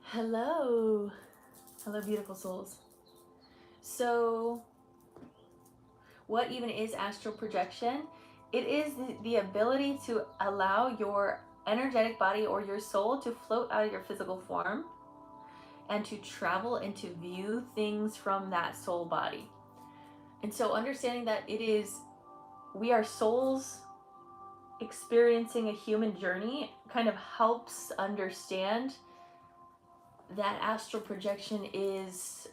Hello. Hello, beautiful souls. So, what even is astral projection? It is the ability to allow your energetic body or your soul to float out of your physical form and to travel and to view things from that soul body. And so understanding that we are souls experiencing a human journey kind of helps understand that astral projection is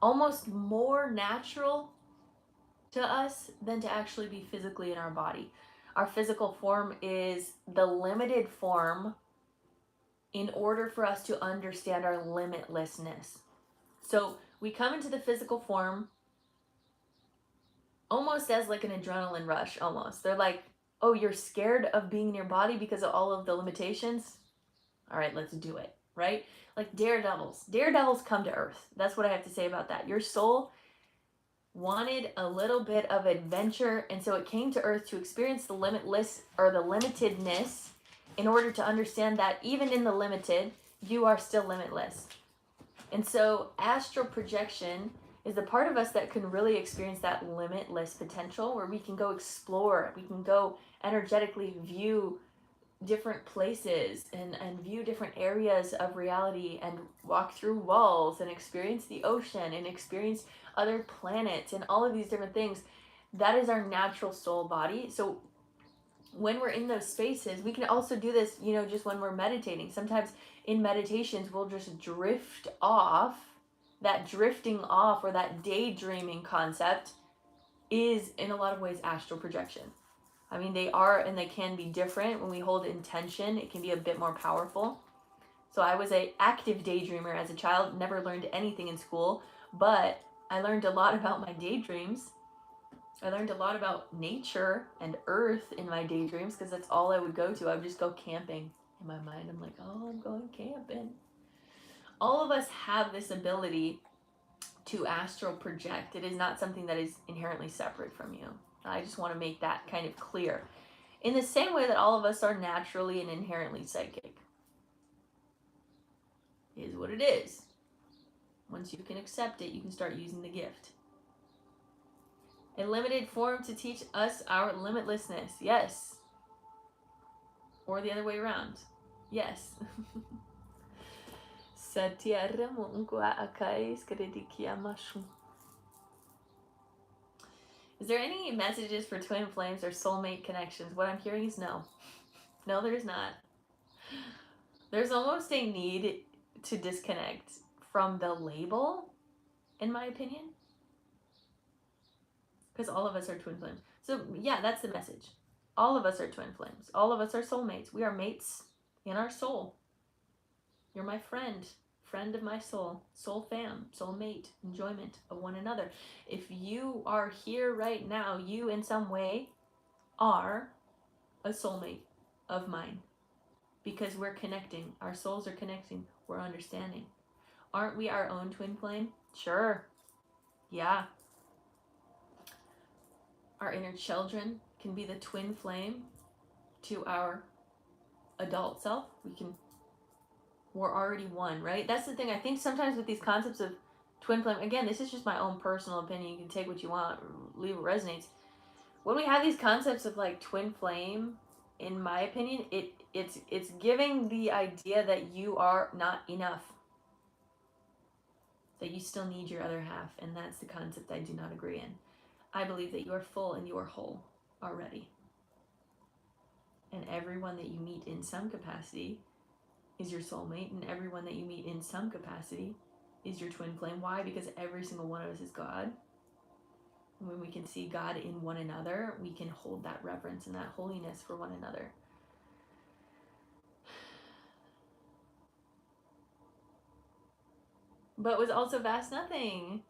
almost more natural to us than to actually be physically in our body. Our physical form is the limited form in order for us to understand our limitlessness. So we come into the physical form almost as like an adrenaline rush, almost. They're like, oh, you're scared of being in your body because of all of the limitations? All right, let's do it, right? Like daredevils. Daredevils come to earth. That's what I have to say about that. Your soul wanted a little bit of adventure, and so it came to earth to experience the limitless or the limitedness in order to understand that even in the limited, you are still limitless. And so astral projection is the part of us that can really experience that limitless potential, where we can go explore, we can go energetically view different places and view different areas of reality and walk through walls and experience the ocean and experience other planets and all of these different things. That is our natural soul body. So when we're in those spaces, we can also do this, just when we're meditating. Sometimes in meditations, we'll just drift off. That drifting off or that daydreaming concept is in a lot of ways astral projection. I mean, they are and they can be different. When we hold intention, it can be a bit more powerful. So I was an active daydreamer as a child, never learned anything in school, but I learned a lot about my daydreams. I learned a lot about nature and earth in my daydreams because that's all I would go to. I would just go camping in my mind. I'm like, oh, I'm going camping. All of us have this ability to astral project. It is not something that is inherently separate from you. I just want to make that kind of clear. In the same way that all of us are naturally and inherently psychic. It is what it is. Once you can accept it, you can start using the gift. A limited form to teach us our limitlessness. Yes. Or the other way around. Yes. Is there any messages for twin flames or soulmate connections? What I'm hearing is no. No, there's not. There's almost a need to disconnect from the label, in my opinion. Because all of us are twin flames. So, yeah, that's the message. All of us are twin flames. All of us are soulmates. We are mates in our soul. You're my friend. Friend of my soul. Soul fam. Soulmate. Enjoyment of one another. If you are here right now, you in some way are a soulmate of mine. Because we're connecting. Our souls are connecting. We're understanding. Aren't we our own twin flame? Sure. Yeah. Our inner children can be the twin flame to our adult self. We're already one, right? That's the thing. I think sometimes with these concepts of twin flame, again, this is just my own personal opinion. You can take what you want, leave what resonates. When we have these concepts of like twin flame, in my opinion, it's giving the idea that you are not enough. That you still need your other half, and that's the concept I do not agree in. I believe that you are full and you are whole already. And everyone that you meet in some capacity is your soulmate, and everyone that you meet in some capacity is your twin flame. Why? Because every single one of us is God. And when we can see God in one another, we can hold that reverence and that holiness for one another. But was also vast nothing.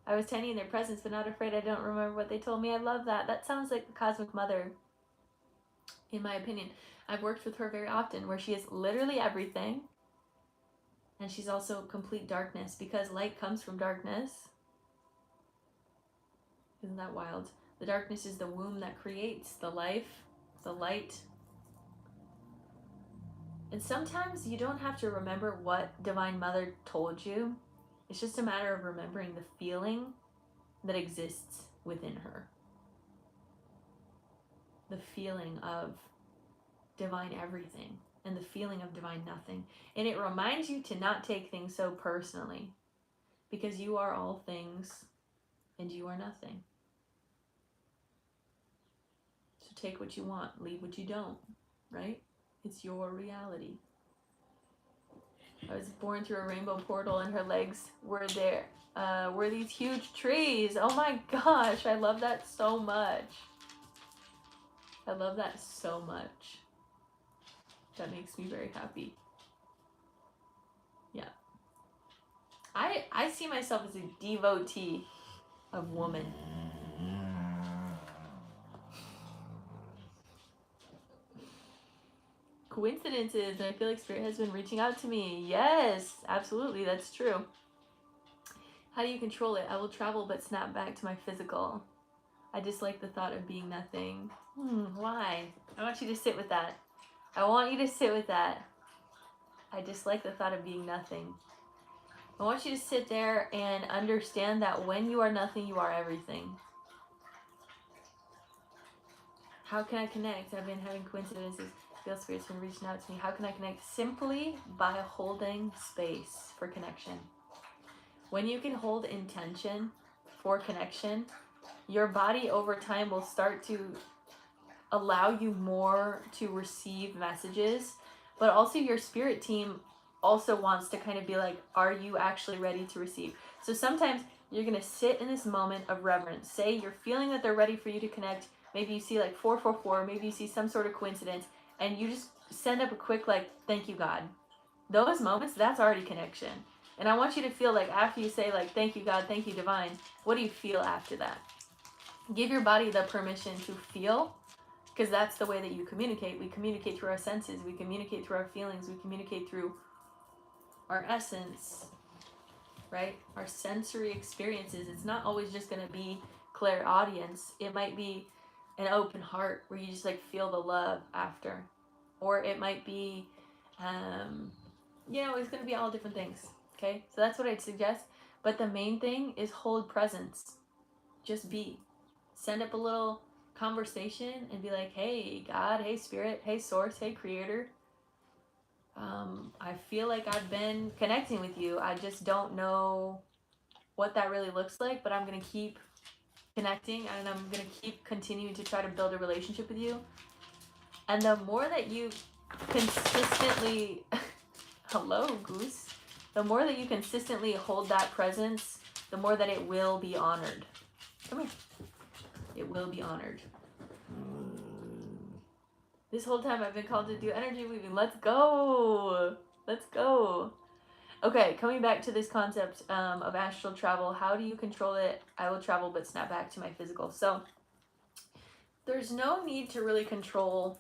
I was tiny in their presence, but not afraid. I don't remember what they told me. I love that. That sounds like the Cosmic Mother, in my opinion. I've worked with her very often, where she is literally everything, and she's also complete darkness, because light comes from darkness. Isn't that wild? The darkness is the womb that creates the life, the light. And sometimes you don't have to remember what Divine Mother told you. It's just a matter of remembering the feeling that exists within her. The feeling of divine everything and the feeling of divine nothing. And it reminds you to not take things so personally, because you are all things and you are nothing. So take what you want, leave what you don't, right? It's your reality. I was born through a rainbow portal and her legs were there. Were these huge trees. Oh my gosh, I love that so much. I love that so much. That makes me very happy. Yeah. I see myself as a devotee of woman. Coincidences, I feel like Spirit has been reaching out to me. Yes, absolutely, that's true. How do you control it? I will travel but snap back to my physical. I dislike the thought of being nothing. Why? I want you to sit with that. I want you to sit with that. I dislike the thought of being nothing. I want you to sit there and understand that when you are nothing, you are everything. How can I connect? I've been having coincidences. Feel Spirit's been reaching out to me. How can I connect? Simply by holding space for connection. When you can hold intention for connection, your body over time will start to allow you more to receive messages, but also your spirit team also wants to kind of be like, are you actually ready to receive? So sometimes you're going to sit in this moment of reverence. Say you're feeling that they're ready for you to connect. Maybe you see like 444, maybe you see some sort of coincidence, and you just send up a quick like, thank you, God. Those moments, that's already connection. And I want you to feel like after you say like, thank you, God, thank you, Divine, what do you feel after that? Give your body the permission to feel, because that's the way that you communicate. We communicate through our senses, we communicate through our feelings, we communicate through our essence, right? Our sensory experiences. It's not always just going to be clairaudience. It might be an open heart where you just like feel the love after. Or it might be, it's going to be all different things, okay? So that's what I'd suggest. But the main thing is hold presence. Just be. Send up a little conversation and be like, hey, God, hey, Spirit, hey, Source, hey, Creator. I feel like I've been connecting with you. I just don't know what that really looks like, but I'm going to keep connecting and I'm going to keep continuing to try to build a relationship with you. And the more that you consistently, hello, Goose, the more that you consistently hold that presence, the more that it will be honored. Come here. It will be honored. This whole time I've been called to do energy weaving. Let's go. Let's go. Okay, coming back to this concept of astral travel. How do you control it? I will travel but snap back to my physical. So there's no need to really control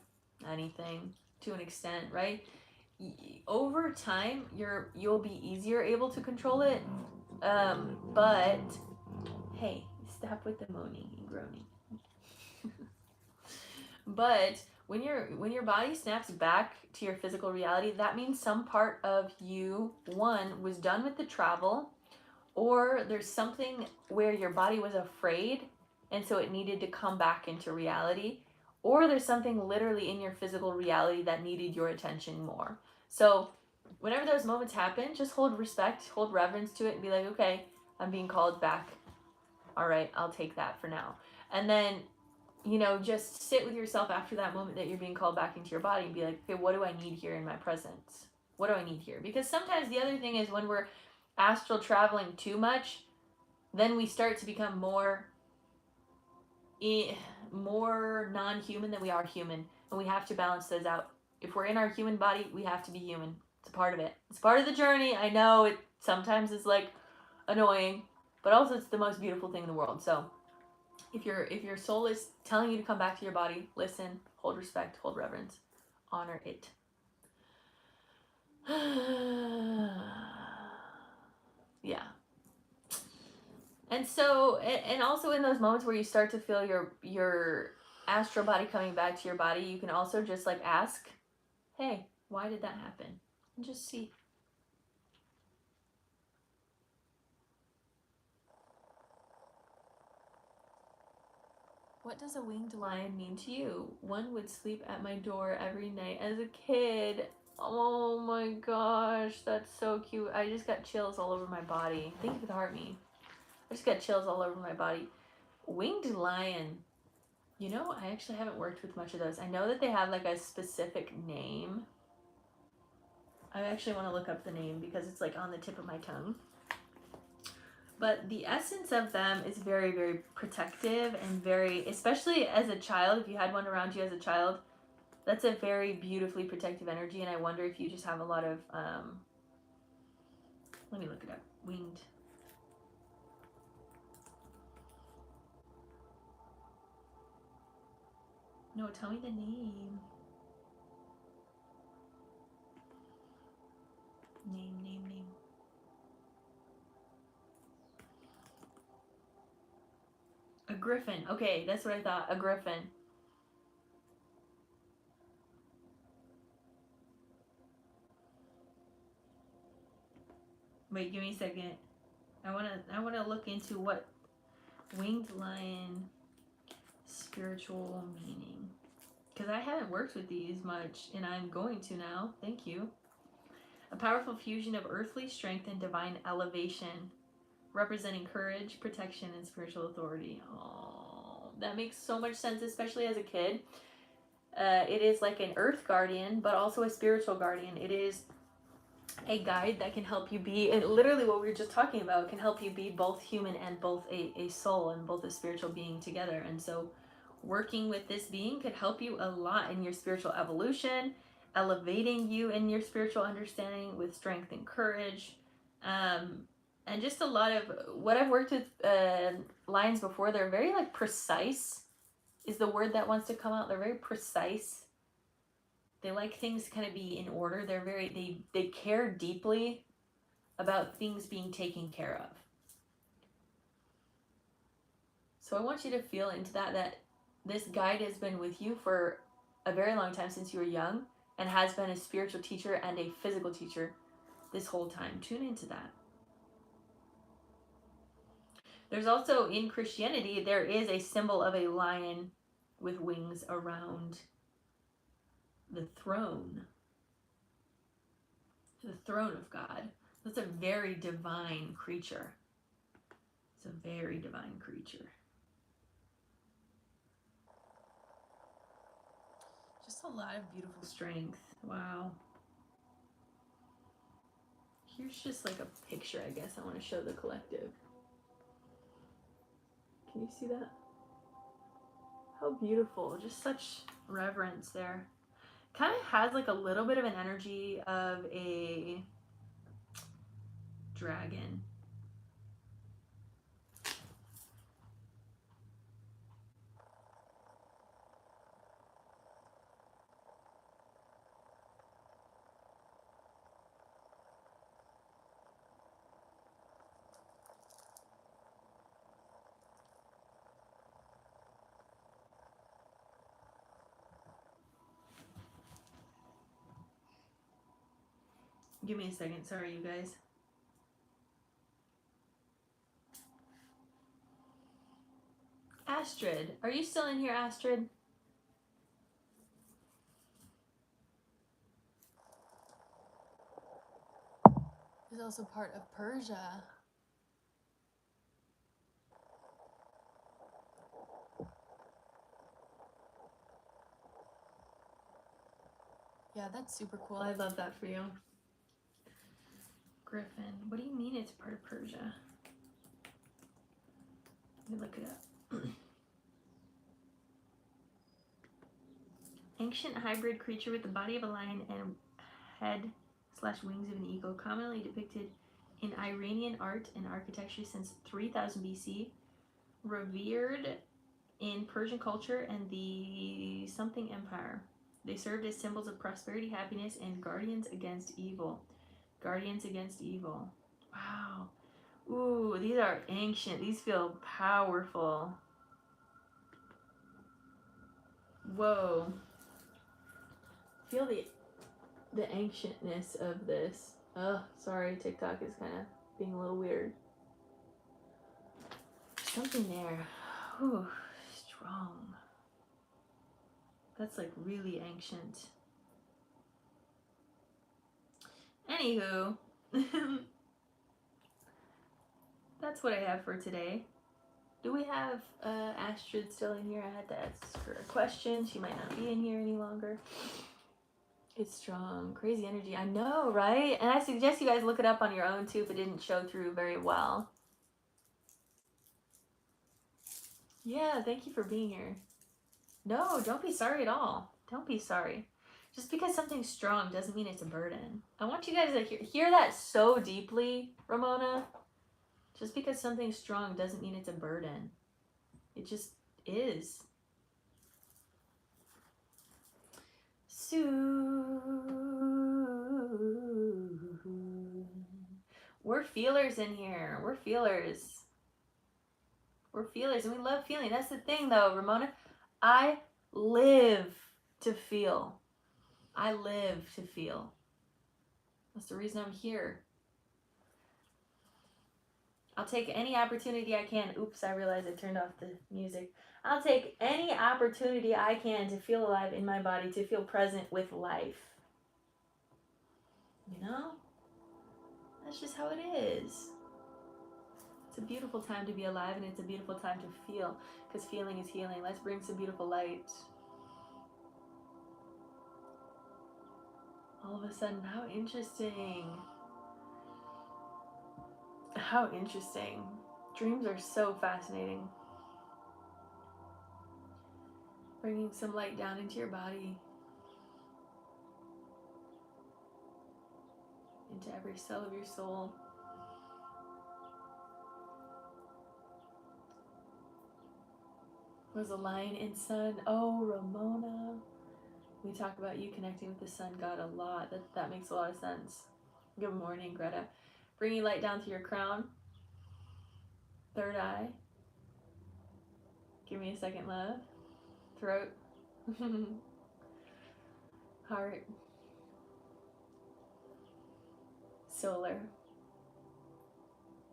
anything to an extent, right? Over time, you'll be easier able to control it. But hey, stop with the moaning and groaning. But when your body snaps back to your physical reality, that means some part of you, one, was done with the travel, or there's something where your body was afraid and so it needed to come back into reality, or there's something literally in your physical reality that needed your attention more. So whenever those moments happen, just hold respect, hold reverence to it, and be like, okay, I'm being called back. All right, I'll take that for now. And then just sit with yourself after that moment that you're being called back into your body and be like, okay, what do I need here in my presence? What do I need here? Because sometimes the other thing is when we're astral traveling too much, then we start to become more non-human than we are human. And we have to balance those out. If we're in our human body, we have to be human. It's a part of it. It's part of the journey. I know it sometimes is like annoying, but also it's the most beautiful thing in the world. So if your soul is telling you to come back to your body, listen, hold respect, hold reverence, honor it. Yeah. And so, and also in those moments where you start to feel your astral body coming back to your body, you can also just like ask, hey, why did that happen? And just see. What does a winged lion mean to you? One would sleep at my door every night as a kid. Oh my gosh, that's so cute. I just got chills all over my body. Thank you for the heart me. I just got chills all over my body. Winged lion. I actually haven't worked with much of those. I know that they have like a specific name. I actually want to look up the name because it's like on the tip of my tongue. But the essence of them is very, very protective and very, especially as a child, if you had one around you as a child, that's a very beautifully protective energy. And I wonder if you just have a lot of, let me look it up, winged. No, tell me the name. Name. A griffin. Okay, that's what I thought. A griffin. Wait, give me a second. I wanna look into what winged lion spiritual meaning, because I haven't worked with these much, and I'm going to now. Thank you. A powerful fusion of earthly strength and divine elevation, representing courage, protection, and spiritual authority. Oh, that makes so much sense, especially as a kid. It is like an earth guardian, but also a spiritual guardian. It is a guide that can help you be, and literally what we were just talking about, can help you be both human and both a soul and both a spiritual being together. And so working with this being could help you a lot in your spiritual evolution, elevating you in your spiritual understanding with strength and courage. And just a lot of what I've worked with lions before, they're very like precise is the word that wants to come out. They're very precise. They like things to kind of be in order. They're very, they care deeply about things being taken care of. So I want you to feel into that this guide has been with you for a very long time, since you were young, and has been a spiritual teacher and a physical teacher this whole time. Tune into that. There's also, in Christianity, there is a symbol of a lion with wings around the throne of God. That's a very divine creature. It's a very divine creature. Just a lot of beautiful strength. Wow. Here's just like a picture, I guess, I want to show the collective. Can you see that? How beautiful. Just such reverence there. Kind of has like a little bit of an energy of a dragon. Give me a second. Sorry, you guys. Astrid. Are you still in here, Astrid? Is also part of Persia. Yeah, that's super cool. I love that for you. Griffin. What do you mean it's part of Persia? Let me look it up. Ancient hybrid creature with the body of a lion and head/wings of an eagle, commonly depicted in Iranian art and architecture since 3000 BC, revered in Persian culture and the something empire. They served as symbols of prosperity, happiness, and guardians against evil. Guardians against evil. Wow. Ooh, these are ancient. These feel powerful. Whoa. Feel the ancientness of this. Oh, sorry, TikTok is kind of being a little weird. Something there. Ooh, strong. That's like really ancient. Anywho, that's what I have for today. Do we have Astrid still in here? I had to ask her a question. She might not be in here any longer. It's strong. Crazy energy. I know, right? And I suggest you guys look it up on your own too if it didn't show through very well. Yeah, thank you for being here. No, don't be sorry at all. Don't be sorry. Just because something's strong doesn't mean it's a burden. I want you guys to hear that so deeply, Ramona. Just because something's strong doesn't mean it's a burden. It just is. We're feelers in here. We're feelers. We're feelers and we love feeling. That's the thing though, Ramona. I live to feel. I live to feel. That's the reason I'm here. I'll take any opportunity I can. Oops, I realized I turned off the music. I'll take any opportunity I can to feel alive in my body, to feel present with life. You know? That's just how it is. It's a beautiful time to be alive and it's a beautiful time to feel, because feeling is healing. Let's bring some beautiful light. All of a sudden, how interesting. How interesting. Dreams are so fascinating. Bringing some light down into your body, into every cell of your soul. Was a lion in sun. Oh, Ramona. We talk about you connecting with the sun god a lot. That makes a lot of sense. Good morning, Greta. Bringing light down to your crown. Third eye. Give me a second, love. Throat. Heart. Solar.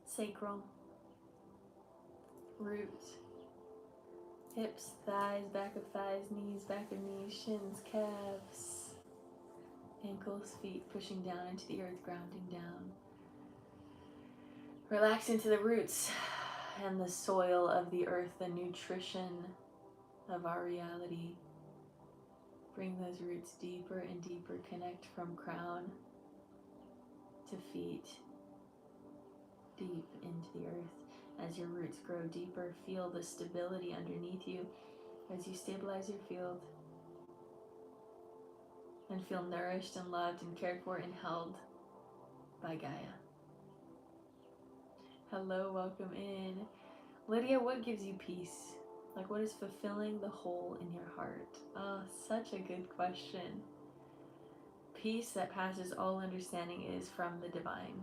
Sacral. Root. Hips, thighs, back of thighs, knees, back of knees, shins, calves, ankles, feet, pushing down into the earth, grounding down. Relax into the roots and the soil of the earth, the nutrition of our reality. Bring those roots deeper and deeper. Connect from crown to feet, deep into the earth. As your roots grow deeper, feel the stability underneath you as you stabilize your field and feel nourished and loved and cared for and held by Gaia. Hello, welcome in. Lydia, what gives you peace? Like, what is fulfilling the hole in your heart? Oh, such a good question. Peace that passes all understanding is from the divine.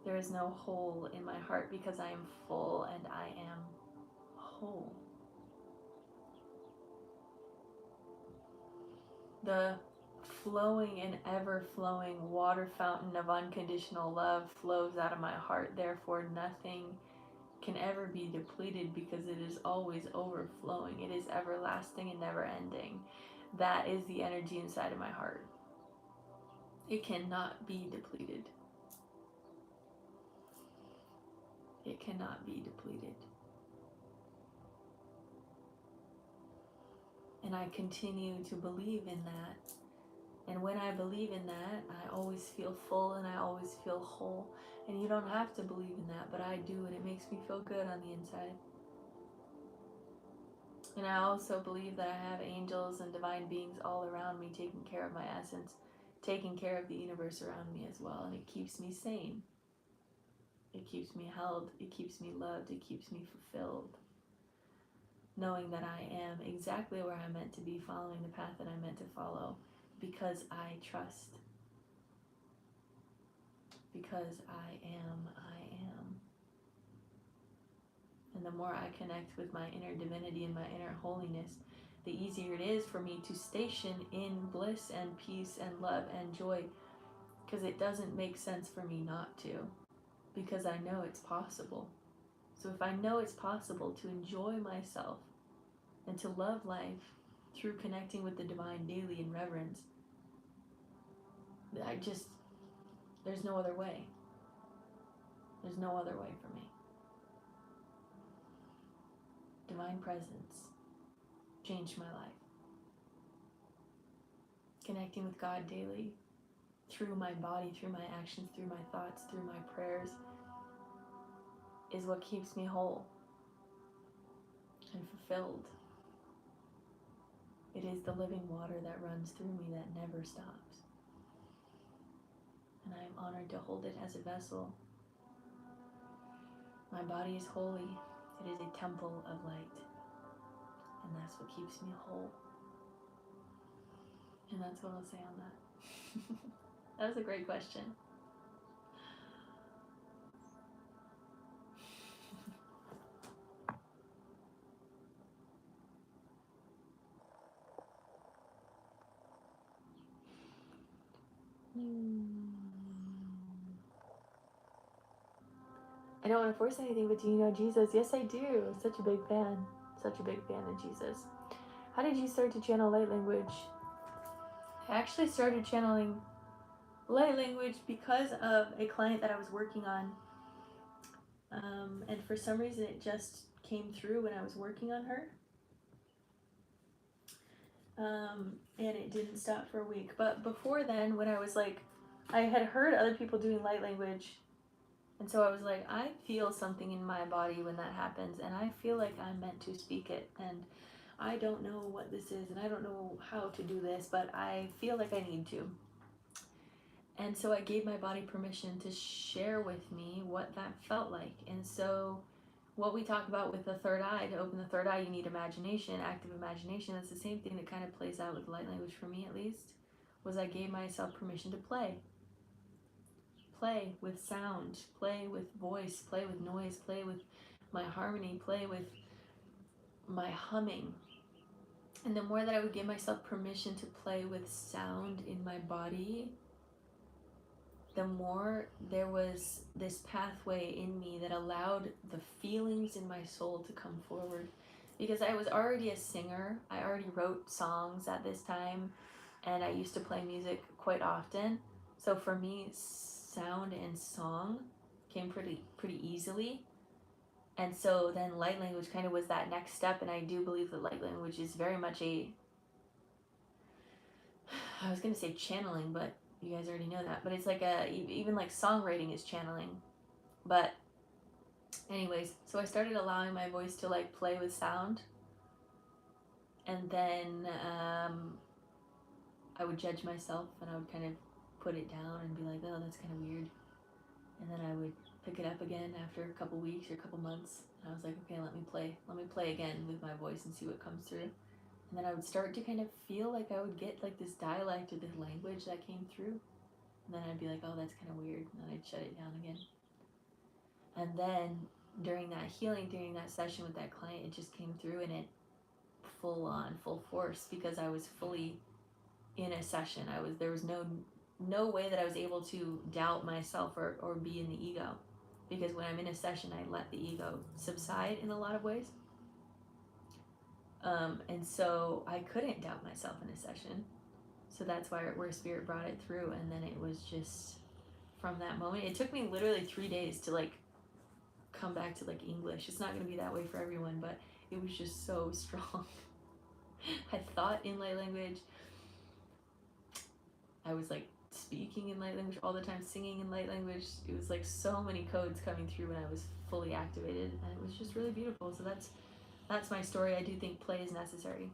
There is no hole in my heart because I am full and I am whole. The flowing and ever-flowing water fountain of unconditional love flows out of my heart. Therefore, nothing can ever be depleted because it is always overflowing. It is everlasting and never-ending. That is the energy inside of my heart. It cannot be depleted. It cannot be depleted. And I continue to believe in that. And when I believe in that, I always feel full and I always feel whole. And you don't have to believe in that, but I do, and it makes me feel good on the inside. And I also believe that I have angels and divine beings all around me taking care of my essence, taking care of the universe around me as well. And it keeps me sane. It keeps me held. It keeps me loved. It keeps me fulfilled. Knowing that I am exactly where I'm meant to be, following the path that I'm meant to follow, because I trust. Because I am. And the more I connect with my inner divinity and my inner holiness, the easier it is for me to station in bliss and peace and love and joy, because it doesn't make sense for me not to, because I know it's possible. So if I know it's possible to enjoy myself and to love life through connecting with the divine daily in reverence, there's no other way. There's no other way for me. Divine presence changed my life. connecting with God daily through my body, through my actions, through my thoughts, through my prayers is what keeps me whole and fulfilled. It is the living water that runs through me that never stops. And I am honored to hold it as a vessel. My body is holy. It is a temple of light. And that's what keeps me whole. And that's what I'll say on that. That was a great question. I don't want to force anything, but do you know Jesus? Yes, I do. Such a big fan. Such a big fan of Jesus. How did you start to channel light language? I actually started channeling light language because of a client that I was working on. And for some reason, it just came through when I was working on her. And it didn't stop for a week. But before then, when I was like, I had heard other people doing light language. And so I was like, I feel something in my body when that happens. And I feel like I'm meant to speak it. And I don't know what this is. And I don't know how to do this. But I feel like I need to. And so I gave my body permission to share with me what that felt like. And so what we talk about with the third eye, to open the third eye, you need imagination, active imagination. That's the same thing that kind of plays out with light language for me, at least, was I gave myself permission to play. Play with sound, play with voice, play with noise, play with my harmony, play with my humming. And the more that I would give myself permission to play with sound in my body, the more there was this pathway in me that allowed the feelings in my soul to come forward. Because I was already a singer, I already wrote songs at this time, and I used to play music quite often. So for me, sound and song came pretty easily. And so then light language kind of was that next step, and I do believe that light language is very much I was going to say channeling, but you guys already know that, but it's like even like songwriting is channeling. But anyways, so I started allowing my voice to like play with sound, and then I would judge myself, and I would kind of put it down and be like, oh, that's kind of weird. And then I would pick it up again after a couple weeks or a couple months, and I was like, okay, let me play again with my voice and see what comes through. And then I would start to kind of feel like I would get like this dialect or this language that came through. And then I'd be like, oh, that's kind of weird. And then I'd shut it down again. And then during that healing, during that session with that client, it just came through, and it full on, full force, because I was fully in a session. There was no way that I was able to doubt myself or be in the ego. Because when I'm in a session, I let the ego subside in a lot of ways. And so I couldn't doubt myself in a session. So that's where Spirit brought it through. And then it was just from that moment. It took me literally 3 days to like come back to like English. It's not going to be that way for everyone, but it was just so strong. I thought in light language. I was like speaking in light language all the time, singing in light language. It was like so many codes coming through when I was fully activated, and it was just really beautiful. So that's my story. I do think play is necessary.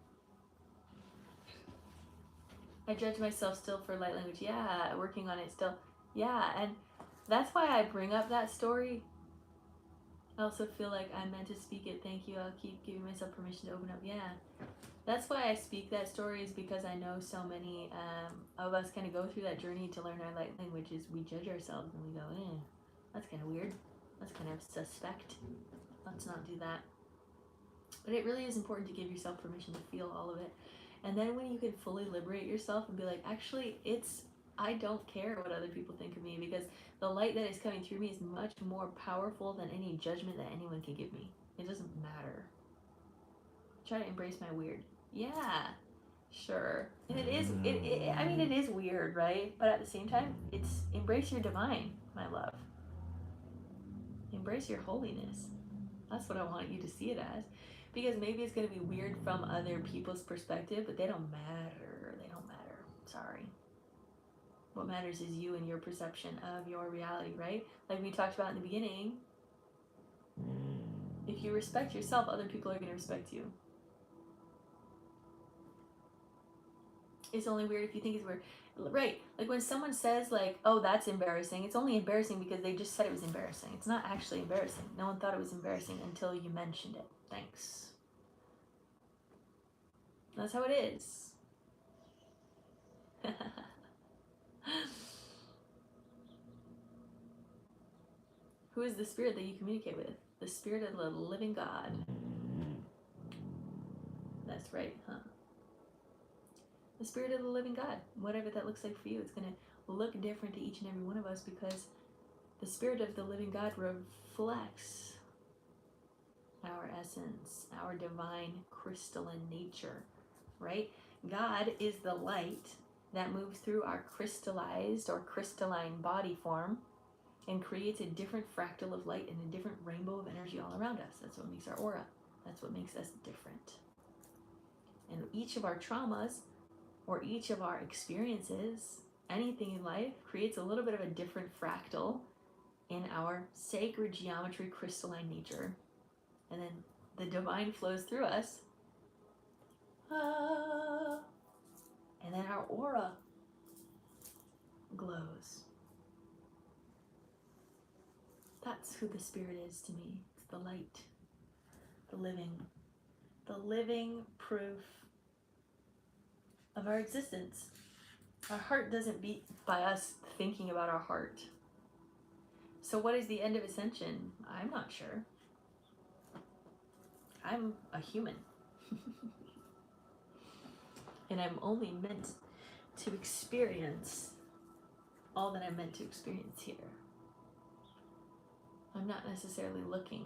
I judge myself still for light language. Yeah, working on it still. Yeah, and that's why I bring up that story. I also feel like I'm meant to speak it. Thank you. I'll keep giving myself permission to open up. Yeah. That's why I speak that story, is because I know so many of us kind of go through that journey to learn our light languages. We judge ourselves and we go, that's kind of weird. That's kind of suspect. Let's not do that. But it really is important to give yourself permission to feel all of it. And then when you can fully liberate yourself and be like, actually, I don't care what other people think of me, because the light that is coming through me is much more powerful than any judgment that anyone can give me. It doesn't matter. Try to embrace my weird. Yeah, sure. And it is weird, right? But at the same time, it's embrace your divine, my love. Embrace your holiness. That's what I want you to see it as. Because maybe it's going to be weird from other people's perspective, but they don't matter. They don't matter. Sorry. What matters is you and your perception of your reality, right? Like we talked about in the beginning, if you respect yourself, other people are going to respect you. It's only weird if you think it's weird. Right. Like when someone says like, oh, that's embarrassing, it's only embarrassing because they just said it was embarrassing. It's not actually embarrassing. No one thought it was embarrassing until you mentioned it. Thanks. That's how it is. Who is the spirit that you communicate with? The spirit of the living God. That's right, huh? The spirit of the living God. Whatever that looks like for you, it's going to look different to each and every one of us because the spirit of the living God reflects our essence, our divine crystalline nature, right? God is the light that moves through our crystallized or crystalline body form and creates a different fractal of light and a different rainbow of energy all around us. That's what makes our aura. That's what makes us different. And each of our traumas or each of our experiences, anything in life, creates a little bit of a different fractal in our sacred geometry crystalline nature. And then the divine flows through us. And then our aura glows. That's who the spirit is to me. It's the light, the living proof of our existence. Our heart doesn't beat by us thinking about our heart. So what is the end of Ascension? I'm not sure. I'm a human. And I'm only meant to experience all that I'm meant to experience here. I'm not necessarily looking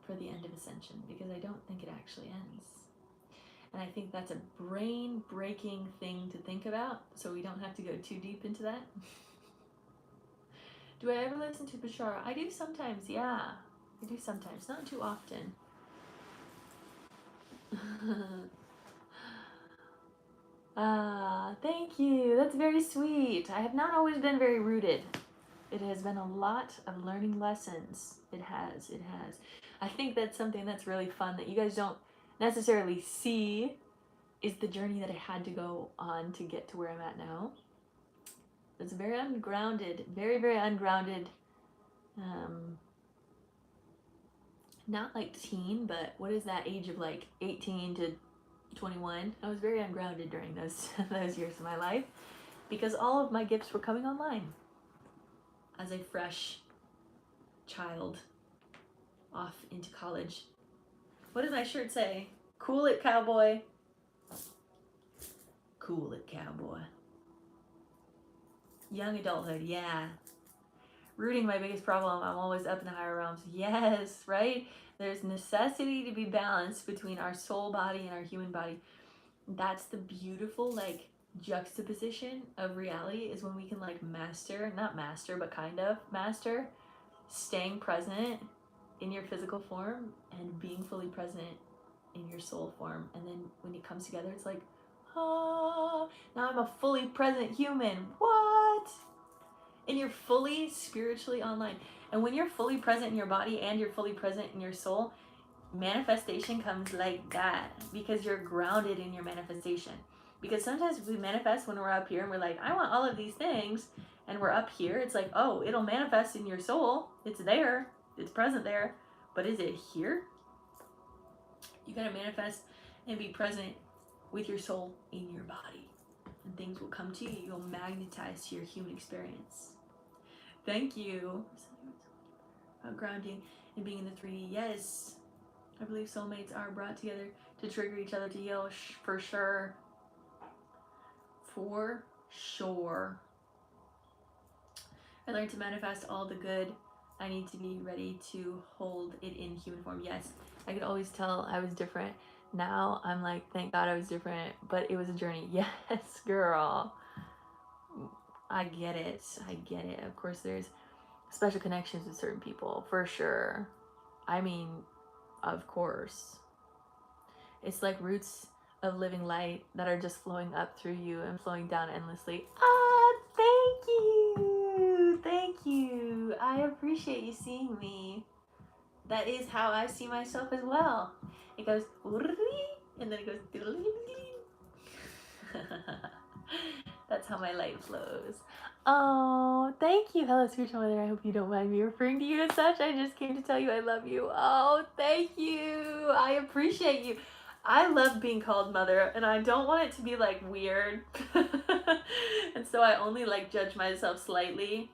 for the end of Ascension because I don't think it actually ends. And I think that's a brain-breaking thing to think about, so we don't have to go too deep into that. Do I ever listen to Bashara? I do sometimes, yeah. I do sometimes, not too often. Thank you. That's very sweet. I have not always been very rooted. It has been a lot of learning lessons. It has. I think that's something that's really fun that you guys don't necessarily see is the journey that I had to go on to get to where I'm at now. It's very ungrounded, very, very ungrounded. Not like teen, but what is that age of like 18 to 21? I was very ungrounded during those years of my life because all of my gifts were coming online as a fresh child off into college. What does my shirt say? Cool it, cowboy. Cool it, cowboy. Young adulthood, yeah. Rooting, my biggest problem. I'm always up in the higher realms. Yes, right? There's necessity to be balanced between our soul body and our human body. That's the beautiful, like, juxtaposition of reality is when we can, like, not master, but kind of master staying present in your physical form and being fully present in your soul form. And then when it comes together, it's like, now I'm a fully present human. What? And you're fully spiritually online. And when you're fully present in your body and you're fully present in your soul, manifestation comes like that because you're grounded in your manifestation. Because sometimes we manifest when we're up here and we're like, I want all of these things, and we're up here. It's like, oh, it'll manifest in your soul. It's there. It's present there. But is it here? You gotta manifest and be present with your soul in your body. And things will come to you. You'll magnetize to your human experience. Thank you. Grounding and being in the 3D. Yes. I believe soulmates are brought together to trigger each other to heal, for sure. For sure. I learned to manifest all the good. I need to be ready to hold it in human form. Yes, I could always tell I was different. Now I'm like, thank God I was different, but it was a journey. Yes, girl. I get it. Of course, there's special connections with certain people, for sure. I mean, of course. It's like roots of living light that are just flowing up through you and flowing down endlessly. Ah, thank you. Thank you. I appreciate you seeing me. That is how I see myself as well. It goes and then it goes. That's how my light flows. Oh, thank you. Hello, spiritual mother. I hope you don't mind me referring to you as such. I just came to tell you I love you. Oh, thank you. I appreciate you. I love being called mother, and I don't want it to be like weird. And so I only like judge myself slightly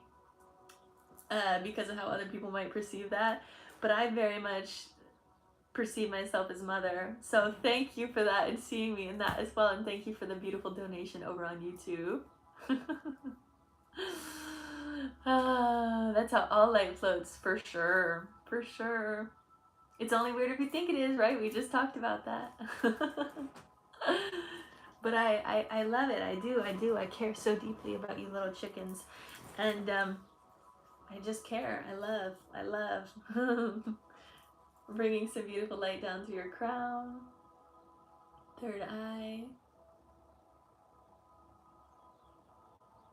because of how other people might perceive that. But I very much perceive myself as mother. So thank you for that and seeing me in that as well. And thank you for the beautiful donation over on YouTube. That's how all light floats, for sure. For sure. It's only weird if you think it is, right? We just talked about that. But I love it. I do. I care so deeply about you little chickens. And I just care. I love. Bringing some beautiful light down through your crown, third eye,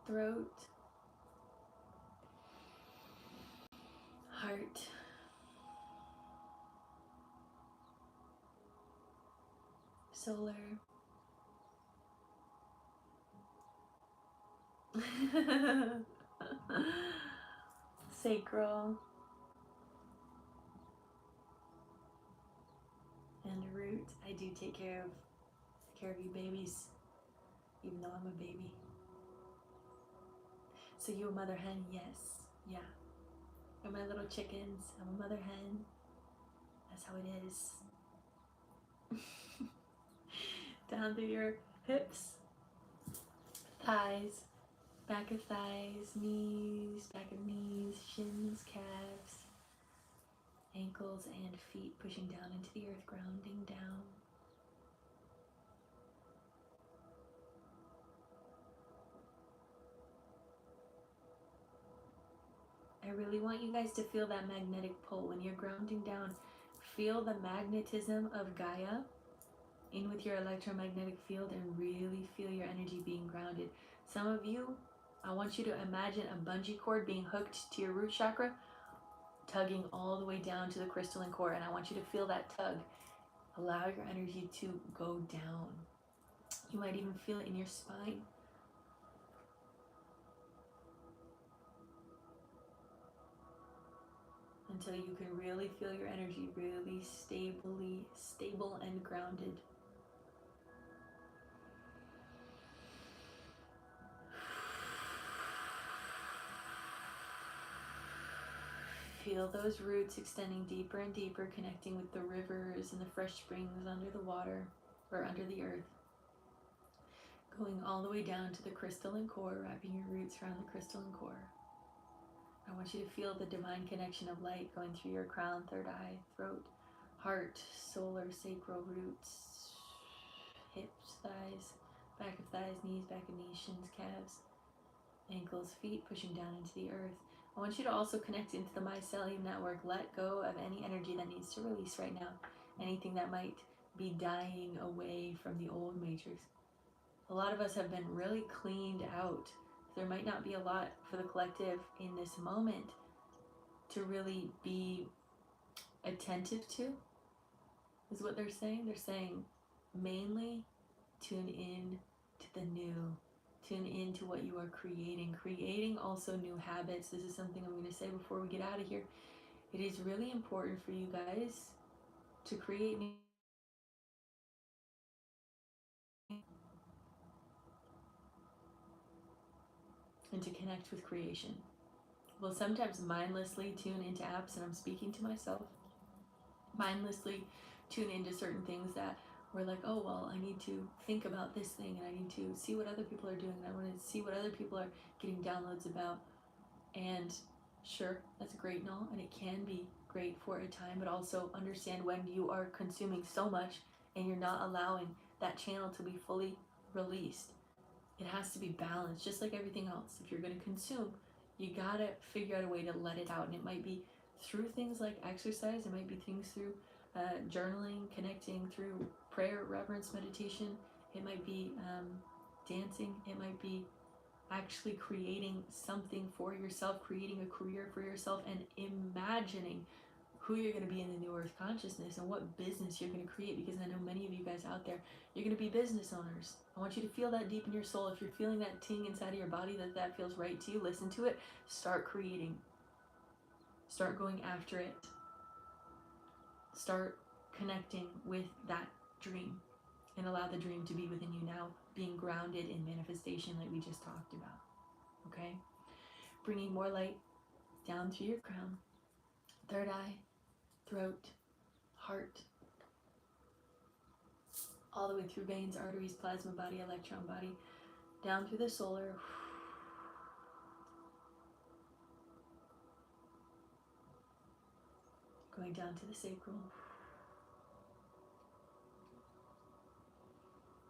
throat, heart, solar, sacral, and root. I do take care of you babies, even though I'm a baby. So you a mother hen? Yes. Yeah. You're my little chickens. I'm a mother hen. That's how it is. Down through your hips, thighs, back of thighs, knees, back of knees, shins, calves, ankles and feet, pushing down into the earth, grounding down. I really want you guys to feel that magnetic pull when you're grounding down. Feel the magnetism of Gaia in with your electromagnetic field and really feel your energy being grounded. Some of you, I want you to imagine a bungee cord being hooked to your root chakra, tugging all the way down to the crystalline core, and I want you to feel that tug. Allow your energy to go down. You might even feel it in your spine. Until you can really feel your energy really stable and grounded. Feel those roots extending deeper and deeper, connecting with the rivers and the fresh springs under the water or under the earth. Going all the way down to the crystalline core, wrapping your roots around the crystalline core. I want you to feel the divine connection of light going through your crown, third eye, throat, heart, solar, sacral, roots, hips, thighs, back of thighs, knees, back of knees, shins, calves, ankles, feet, pushing down into the earth. I want you to also connect into the mycelium network. Let go of any energy that needs to release right now. Anything that might be dying away from the old matrix. A lot of us have been really cleaned out. There might not be a lot for the collective in this moment to really be attentive to, is what they're saying. They're saying mainly tune in to the new. Tune into what you are creating also new habits. This is something I'm going to say before we get out of here. It is really important for you guys to create new and to connect with creation. We'll sometimes mindlessly tune into apps, and I'm speaking to myself, mindlessly tune into certain things that we're like, oh, well, I need to think about this thing, and I need to see what other people are doing, and I want to see what other people are getting downloads about. And sure, that's great and all, and it can be great for a time, but also understand when you are consuming so much and you're not allowing that channel to be fully released. It has to be balanced, just like everything else. If you're going to consume, you gotta figure out a way to let it out, and it might be through things like exercise, it might be things through journaling, connecting, through prayer, reverence, meditation. It might be dancing. It might be actually creating something for yourself, creating a career for yourself, and imagining who you're going to be in the new earth consciousness and what business you're going to create, because I know many of you guys out there, you're going to be business owners. I want you to feel that deep in your soul. If you're feeling that ting inside of your body that feels right to you, listen to it. Start creating. Start going after it. Start connecting with that dream, and allow the dream to be within you now, being grounded in manifestation like we just talked about. Okay? Bringing more light down through your crown, third eye, throat, heart, all the way through veins, arteries, plasma body, electron body, down through the solar, going down to the sacral,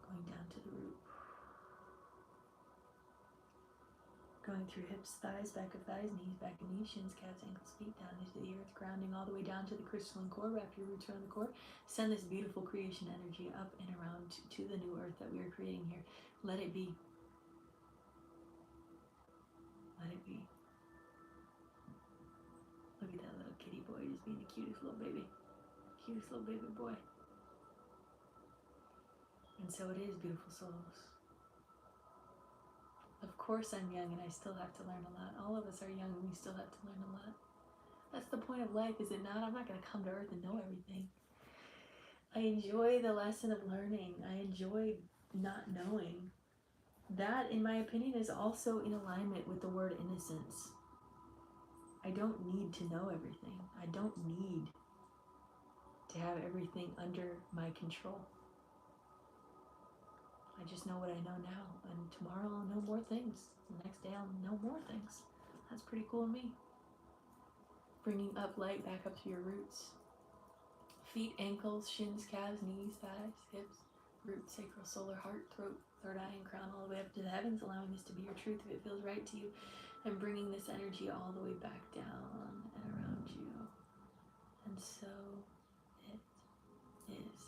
going down to the root, going through hips, thighs, back of thighs, knees, back of knees, shins, calves, ankles, feet, down into the earth, grounding all the way down to the crystalline core. Wrap your roots around the core. Send this beautiful creation energy up and around to the new earth that we are creating here. Let it be. Let it be. Look at that little kitty boy just being the cutest little baby. Cutest little baby boy. And so it is, beautiful souls. Of course I'm young and I still have to learn a lot. All of us are young and we still have to learn a lot. That's the point of life, is it not? I'm not going to come to earth and know everything. I enjoy the lesson of learning. I enjoy not knowing. That, in my opinion, is also in alignment with the word innocence. I don't need to know everything. I don't need to have everything under my control. I just know what I know now, and tomorrow I'll know more things. The next day I'll know more things. That's pretty cool of me. Bringing up light back up to your roots. Feet, ankles, shins, calves, knees, thighs, hips, root, sacral, solar, heart, throat, third eye, and crown, all the way up to the heavens, allowing this to be your truth if it feels right to you, and bringing this energy all the way back down and around you. And so it is.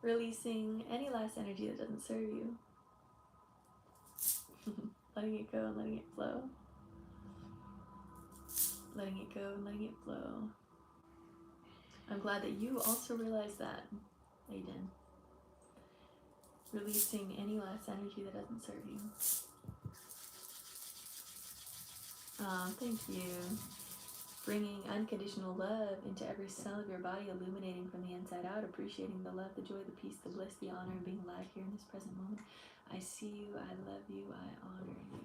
Releasing any last energy that doesn't serve you. Letting it go and letting it flow. Letting it go and letting it flow. I'm glad that you also realized that, Aiden. Releasing any last energy that doesn't serve you. Thank you. Bringing unconditional love into every cell of your body, illuminating from the inside out, appreciating the love, the joy, the peace, the bliss, the honor of being alive here in this present moment. I see you, I love you, I honor you.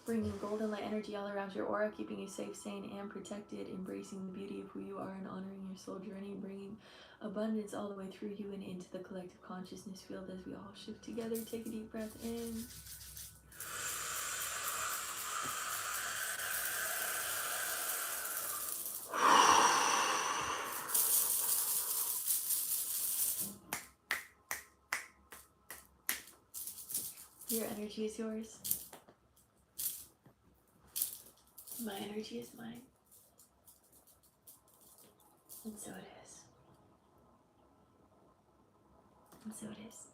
Bringing golden light energy all around your aura, keeping you safe, sane, and protected, embracing the beauty of who you are and honoring your soul journey, bringing abundance all the way through you and into the collective consciousness field as we all shift together. Take a deep breath in. Your energy is yours. My energy is mine. And so it is. And so it is.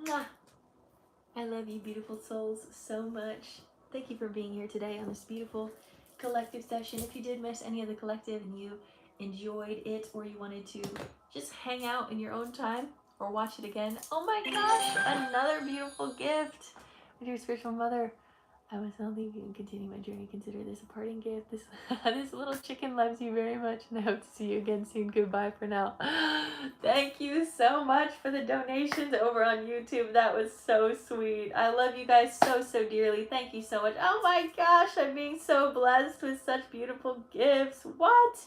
Mwah. I love you, beautiful souls, so much. Thank you for being here today on this beautiful collective session. If you did miss any of the collective and you enjoyed it, or you wanted to just hang out in your own time or watch it again, oh my gosh, another beautiful gift. My dear spiritual mother, I must not leave you and continue my journey. Consider this a parting gift. This little chicken loves you very much, and I hope to see you again soon. Goodbye for now. Thank you so much for the donations over on YouTube. That was so sweet. I love you guys so, so dearly. Thank you so much. Oh my gosh, I'm being so blessed with such beautiful gifts. What?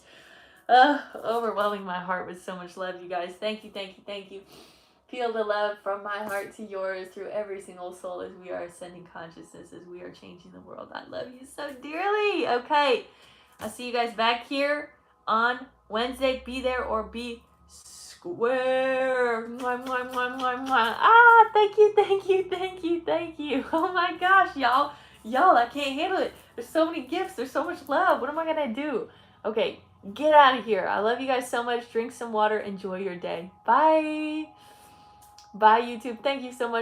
Overwhelming my heart with so much love, you guys. Thank you, thank you, thank you. Feel the love from my heart to yours through every single soul as we are ascending consciousness, as we are changing the world. I love you so dearly. Okay, I'll see you guys back here on Wednesday. Be there or be square. square. Mwah, mwah, mwah, mwah, mwah. Ah, thank you, thank you, thank you, thank you. Oh my gosh, y'all. Y'all, I can't handle it. There's so many gifts. There's so much love. What am I going to do? Okay, get out of here. I love you guys so much. Drink some water. Enjoy your day. Bye. Bye, YouTube. Thank you so much.